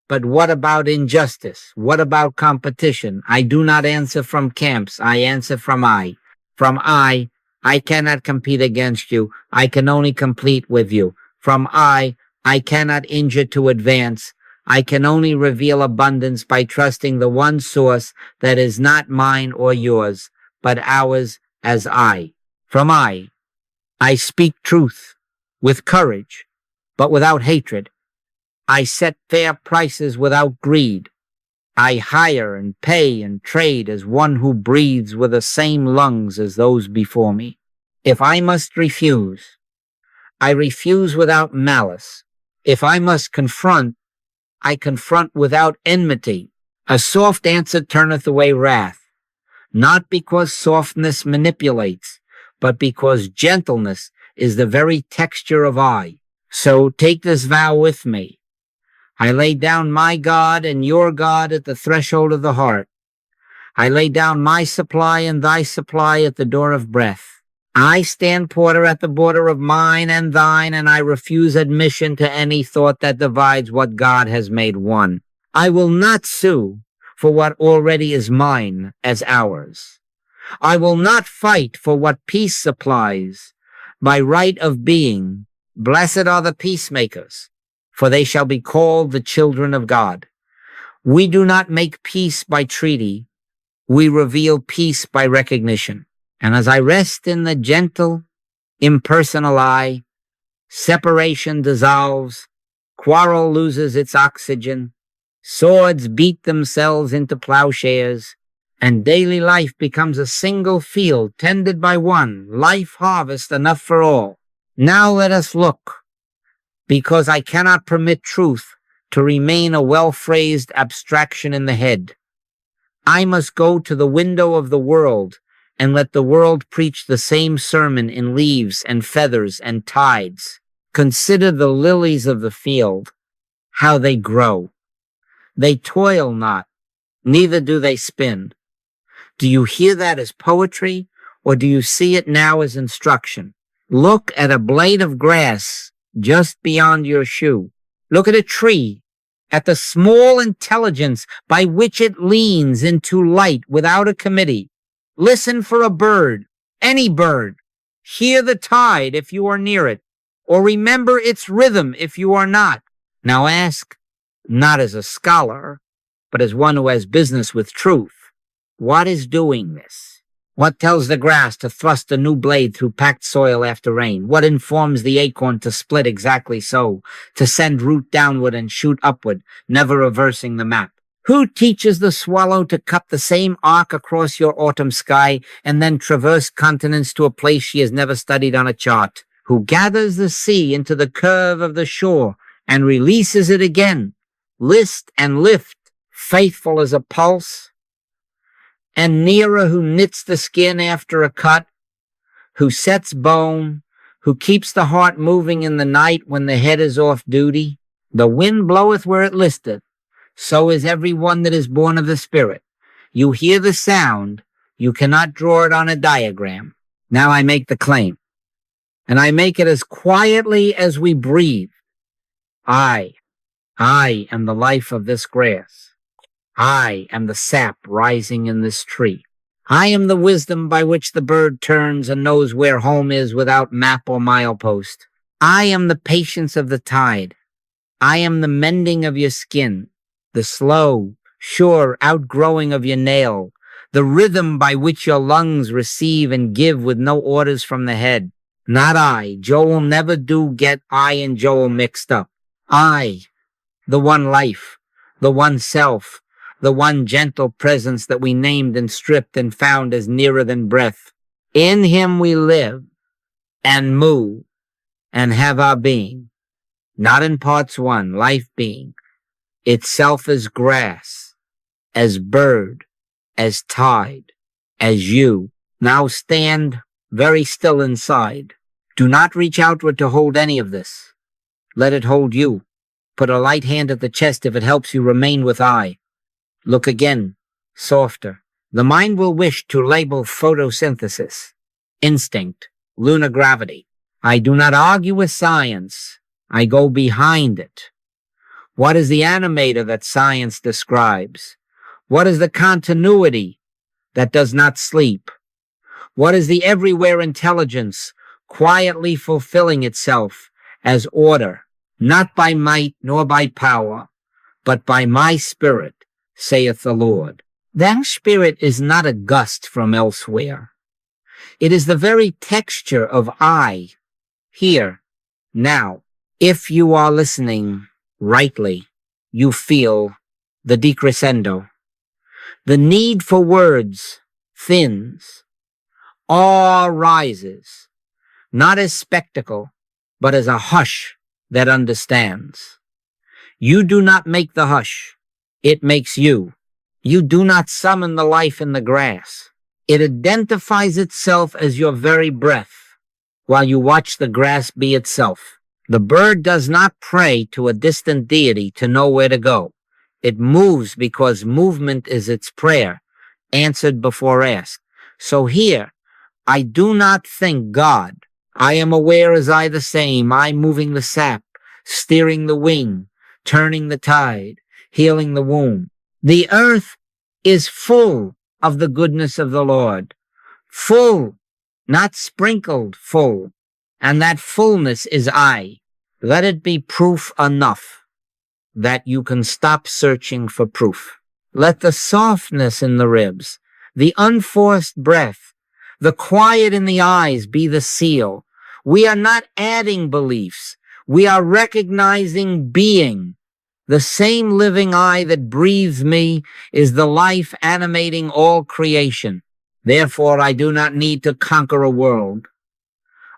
but what about injustice? What about competition? I do not answer from camps. I answer from I. From I cannot compete against you. I can only compete with you. From I cannot injure to advance. I can only reveal abundance by trusting the one source that is not mine or yours, but ours as I. From I speak truth with courage, but without hatred. I set fair prices without greed. I hire and pay and trade as one who breathes with the same lungs as those before me. If I must refuse, I refuse without malice. If I must confront, I confront without enmity. A soft answer turneth away wrath, not because softness manipulates, but because gentleness is the very texture of I. So take this vow with me. I lay down my God and your God at the threshold of the heart. I lay down my supply and thy supply at the door of breath. I stand porter at the border of mine and thine, and I refuse admission to any thought that divides what God has made one. I will not sue for what already is mine as ours. I will not fight for what peace supplies. By right of being, blessed are the peacemakers, for they shall be called the children of God. We do not make peace by treaty. We reveal peace by recognition. And as I rest in the gentle, impersonal I, separation dissolves, quarrel loses its oxygen, swords beat themselves into plowshares, and daily life becomes a single field tended by one, life harvest enough for all. Now let us look, because I cannot permit truth to remain a well-phrased abstraction in the head. I must go to the window of the world and let the world preach the same sermon in leaves and feathers and tides. Consider the lilies of the field, how they grow. They toil not, neither do they spin. Do you hear that as poetry, or do you see it now as instruction? Look at a blade of grass just beyond your shoe. Look at a tree, at the small intelligence by which it leans into light without a committee. Listen for a bird, any bird. Hear the tide if you are near it, or remember its rhythm if you are not. Now ask, not as a scholar, but as one who has business with truth, what is doing this? What tells the grass to thrust a new blade through packed soil after rain? What informs the acorn to split exactly so, to send root downward and shoot upward, never reversing the map? Who teaches the swallow to cut the same arc across your autumn sky and then traverse continents to a place she has never studied on a chart? Who gathers the sea into the curve of the shore and releases it again, list and lift, faithful as a pulse? And nearer, who knits the skin after a cut, who sets bone, who keeps the heart moving in the night when the head is off duty? The wind bloweth where it listeth. So is every one that is born of the Spirit. You hear the sound, you cannot draw it on a diagram. Now I make the claim, and I make it as quietly as we breathe. I am the life of this grass. I am the sap rising in this tree. I am the wisdom by which the bird turns and knows where home is without map or milepost. I am the patience of the tide. I am the mending of your skin, the slow, sure outgrowing of your nail, the rhythm by which your lungs receive and give with no orders from the head. Not I. Joel never do get I and Joel mixed up. I, the one life, the one self, the one gentle presence that we named and stripped and found as nearer than breath. In him we live and move and have our being. Not in parts one, life being, itself as grass, as bird, as tide, as you. Now stand very still inside. Do not reach outward to hold any of this. Let it hold you. Put a light hand at the chest if it helps you remain with I. Look again, softer. The mind will wish to label photosynthesis, instinct, lunar gravity. I do not argue with science. I go behind it. What is the animator that science describes? What is the continuity that does not sleep? What is the everywhere intelligence quietly fulfilling itself as order, not by might nor by power, but by my spirit, saith the Lord? That spirit is not a gust from elsewhere. It is the very texture of I, here, now. If you are listening rightly, you feel the decrescendo. The need for words thins. Awe rises, not as spectacle, but as a hush that understands. You do not make the hush. It makes you. You do not summon the life in the grass. It identifies itself as your very breath, while you watch the grass be itself. The bird does not pray to a distant deity to know where to go. It moves because movement is its prayer, answered before asked. So here, I do not think God. I am aware as I the same, I moving the sap, steering the wing, turning the tide, healing the womb. The earth is full of the goodness of the Lord. Full, not sprinkled, full. And that fullness is I. Let it be proof enough that you can stop searching for proof. Let the softness in the ribs, the unforced breath, the quiet in the eyes be the seal. We are not adding beliefs. We are recognizing being. The same living I that breathes me is the life animating all creation. Therefore, I do not need to conquer a world.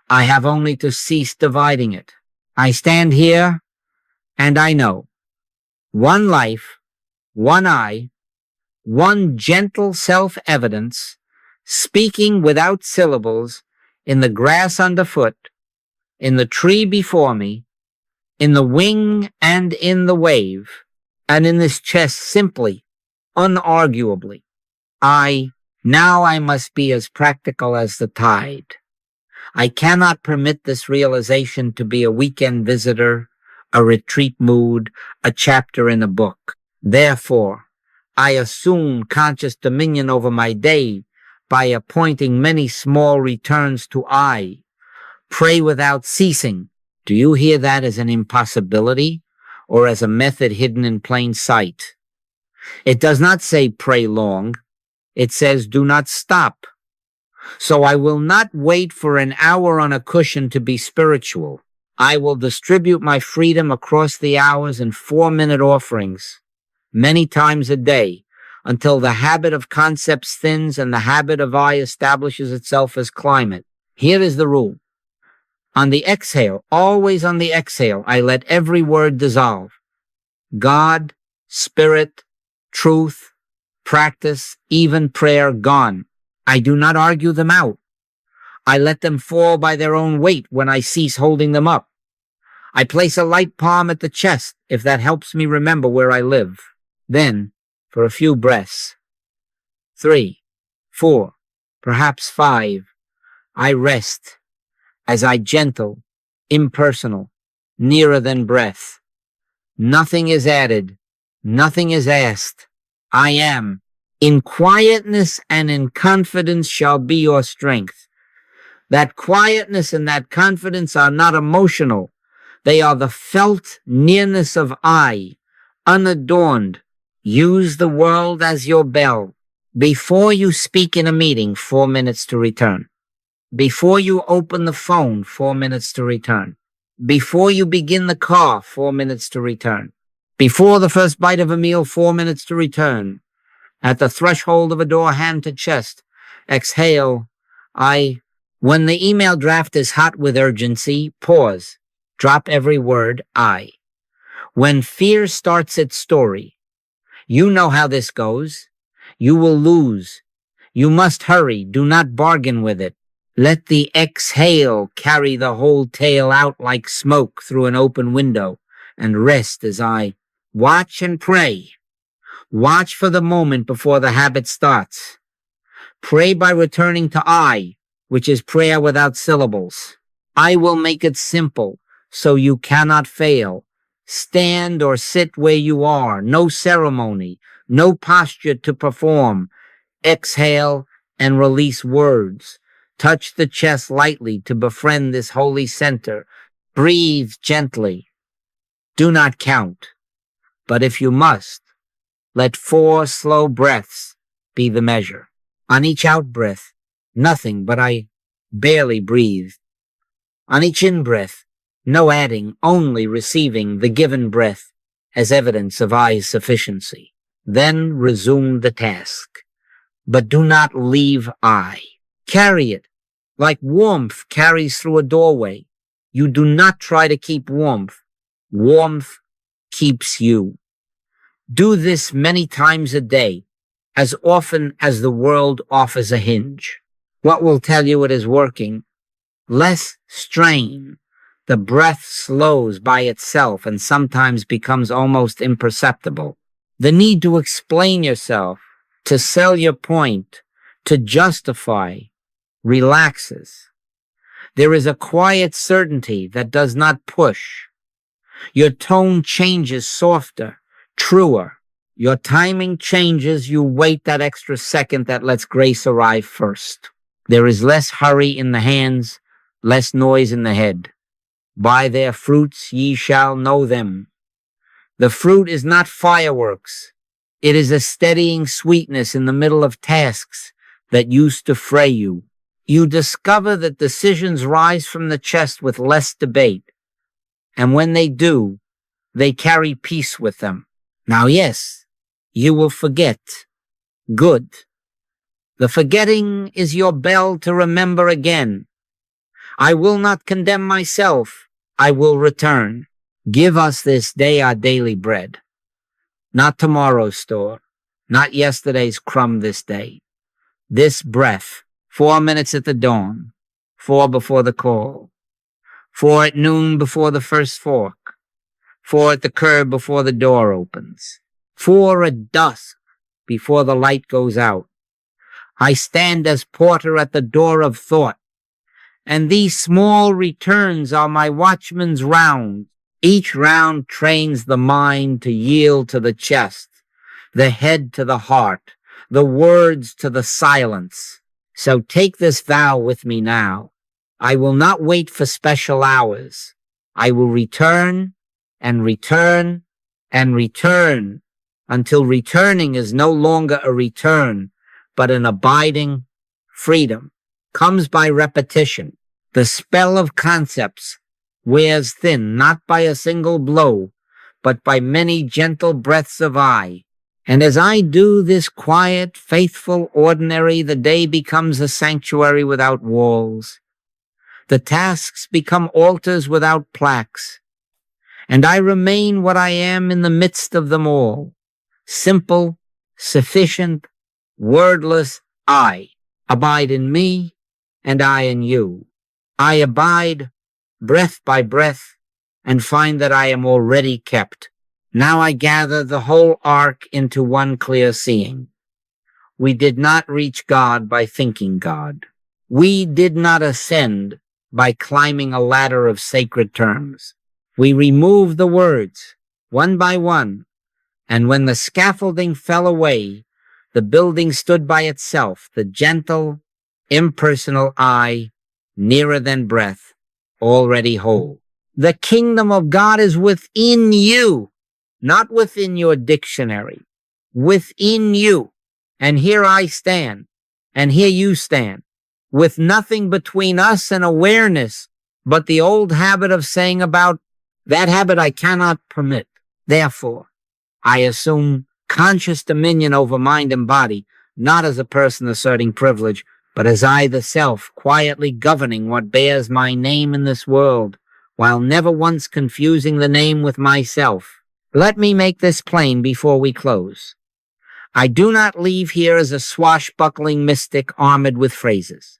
I have only to cease dividing it. I stand here, and I know. One life, one I, one gentle self-evidence, speaking without syllables, in the grass underfoot, in the tree before me, in the wing and in the wave, and in this chest simply, unarguably. Now I must be as practical as the tide. I cannot permit this realization to be a weekend visitor, a retreat mood, a chapter in a book. Therefore, I assume conscious dominion over my day by appointing many small returns to I. Pray without ceasing. Do you hear that as an impossibility or as a method hidden in plain sight? It does not say pray long. It says do not stop. So I will not wait for an hour on a cushion to be spiritual. I will distribute my freedom across the hours in 4-minute offerings, many times a day, until the habit of concepts thins and the habit of I establishes itself as climate. Here is the rule. On the exhale, always on the exhale, I let every word dissolve. God, spirit, truth, practice, even prayer gone. I do not argue them out. I let them fall by their own weight when I cease holding them up. I place a light palm at the chest if that helps me remember where I live. Then, for a few breaths, 3, 4, perhaps 5, I rest as I gentle, impersonal, nearer than breath. Nothing is added. Nothing is asked. I am. In quietness and in confidence shall be your strength. That quietness and that confidence are not emotional. They are the felt nearness of I, unadorned. Use the world as your bell. Before you speak in a meeting, 4 minutes to return. Before you open the phone, 4 minutes to return. Before you begin the car, 4 minutes to return. Before the first bite of a meal, 4 minutes to return. At the threshold of a door, hand to chest. Exhale. When the email draft is hot with urgency, pause. Drop every word, I. When fear starts its story, you know how this goes. You will lose. You must hurry. Do not bargain with it. Let the exhale carry the whole tale out like smoke through an open window, and rest as I watch and pray. Watch for the moment before the habit starts. Pray by returning to I, which is prayer without syllables. I will make it simple, so you cannot fail. Stand or sit where you are, no ceremony, no posture to perform. Exhale and release words. Touch the chest lightly to befriend this holy center. Breathe gently. Do not count, but if you must, let 4 slow breaths be the measure. On each out-breath, nothing but I barely breathe. On each in-breath, no adding, only receiving the given breath as evidence of I's sufficiency. Then resume the task. But do not leave I. Carry it, like warmth carries through a doorway. You do not try to keep warmth. Warmth keeps you. Do this many times a day, as often as the world offers a hinge. What will tell you it is working? Less strain. The breath slows by itself and sometimes becomes almost imperceptible. The need to explain yourself, to sell your point, to justify, relaxes. There is a quiet certainty that does not push. Your tone changes softer, truer. Your timing changes. You wait that extra second that lets grace arrive first. There is less hurry in the hands, less noise in the head. By their fruits ye shall know them. The fruit is not fireworks. It is a steadying sweetness in the middle of tasks that used to fray you. You discover that decisions rise from the chest with less debate. And when they do, they carry peace with them. Now, yes, you will forget. Good. The forgetting is your bell to remember again. I will not condemn myself. I will return. Give us this day our daily bread. Not tomorrow's store. Not yesterday's crumb this day. This breath, 4 minutes at the dawn, 4 before the call, 4 at noon before the first fork, 4 at the curb before the door opens, 4 at dusk before the light goes out. I stand as porter at the door of thought, and these small returns are my watchman's round. Each round trains the mind to yield to the chest, the head to the heart, the words to the silence. So take this vow with me now. I will not wait for special hours. I will return and return and return until returning is no longer a return, but an abiding freedom. Comes by repetition. The spell of concepts wears thin, not by a single blow, but by many gentle breaths of I. And as I do this quiet, faithful, ordinary, the day becomes a sanctuary without walls. The tasks become altars without plaques. And I remain what I am in the midst of them all. Simple, sufficient, wordless I. Abide in me, and I in you. I abide, breath by breath, and find that I am already kept. Now I gather the whole arc into one clear seeing. We did not reach God by thinking God. We did not ascend by climbing a ladder of sacred terms. We removed the words, one by one, and when the scaffolding fell away, the building stood by itself, the gentle, impersonal I, nearer than breath, already whole. The kingdom of God is within you, not within your dictionary, within you. And here I stand, and here you stand, with nothing between us and awareness but the old habit of saying about that habit I cannot permit. Therefore, I assume conscious dominion over mind and body, not as a person asserting privilege, but as I the self, quietly governing what bears my name in this world, while never once confusing the name with myself. Let me make this plain before we close. I do not leave here as a swashbuckling mystic armored with phrases.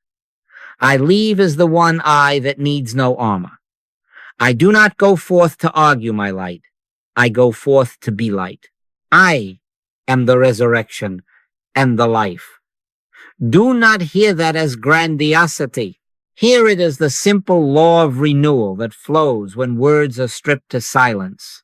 I leave as the one I that needs no armor. I do not go forth to argue my light. I go forth to be light. I am the resurrection and the life. Do not hear that as grandiosity. Hear it as the simple law of renewal that flows when words are stripped to silence.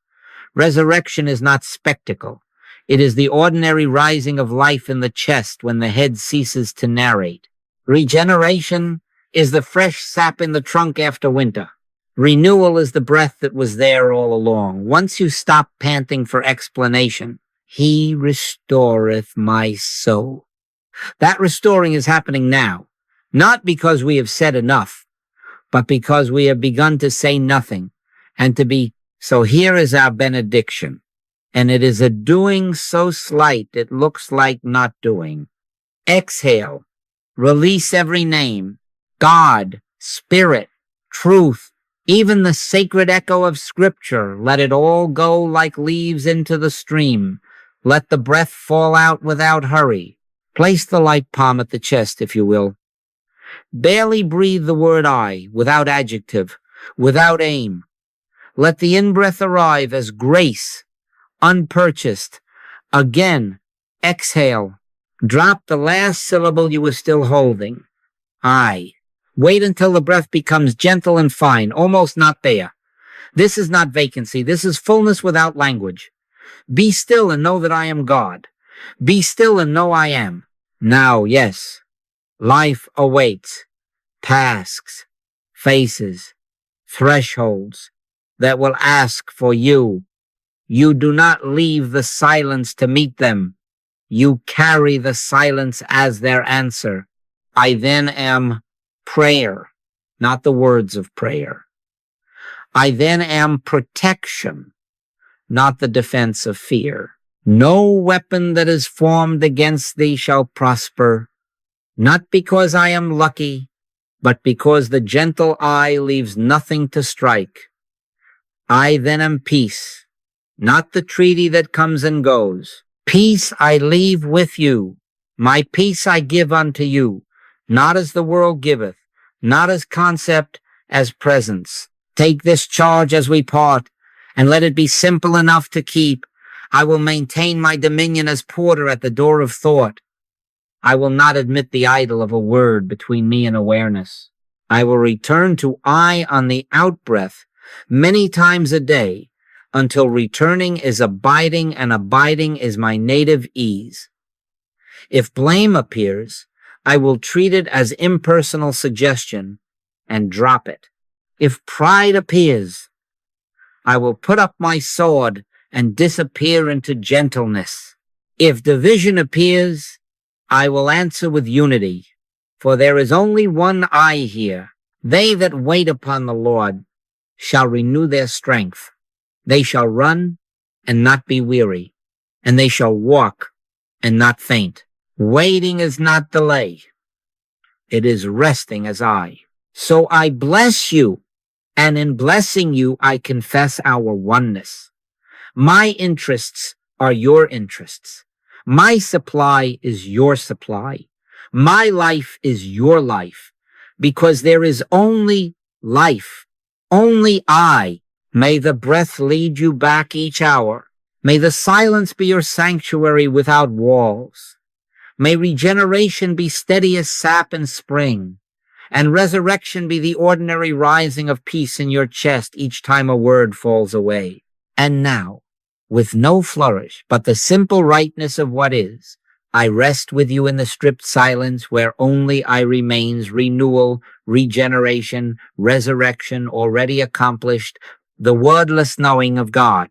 Resurrection is not spectacle. It is the ordinary rising of life in the chest when the head ceases to narrate. Regeneration is the fresh sap in the trunk after winter. Renewal is the breath that was there all along. Once you stop panting for explanation, He restoreth my soul. That restoring is happening now, not because we have said enough, but because we have begun to say nothing and to be. So here is our benediction, and it is a doing so slight it looks like not doing. Exhale, release every name, God, Spirit, Truth, Even the sacred echo of Scripture, let it all go like leaves into the stream. Let the breath fall out without hurry. Place the light palm at the chest, if you will. Barely breathe the word I, without adjective, without aim. Let the in-breath arrive as grace, unpurchased. Again, exhale. Drop the last syllable you were still holding. I. Wait until the breath becomes gentle and fine, almost not there. This is not vacancy. This is fullness without language. Be still and know that I am God. Be still and know I am. Now, yes, life awaits. Tasks, faces, thresholds that will ask for you. You do not leave the silence to meet them. You carry the silence as their answer. I then am prayer, not the words of prayer. I then am protection, not the defense of fear. No weapon that is formed against thee shall prosper, not because I am lucky, but because the gentle eye leaves nothing to strike. I then am peace, not the treaty that comes and goes. Peace I leave with you. My peace I give unto you, not as the world giveth, not as concept, as presence. Take this charge as we part, and let it be simple enough to keep. I will maintain my dominion as porter at the door of thought. I will not admit the idol of a word between me and awareness. I will return to I on the out-breath many times a day until returning is abiding and abiding is my native ease. If blame appears, I will treat it as impersonal suggestion and drop it. If pride appears, I will put up my sword and disappear into gentleness. If division appears, I will answer with unity, for there is only one I here. They that wait upon the Lord shall renew their strength. They shall run and not be weary, and they shall walk and not faint. Waiting is not delay. It is resting as I. So I bless you, and in blessing you, I confess our oneness. My interests are your interests. My supply is your supply. My life is your life, because there is only life, only I. May the breath lead you back each hour. May the silence be your sanctuary without walls. May regeneration be steady as sap in spring, and resurrection be the ordinary rising of peace in your chest each time a word falls away. And now, with no flourish, but the simple rightness of what is, I rest with you in the stripped silence where only I remains renewal, regeneration, resurrection already accomplished, the wordless knowing of God.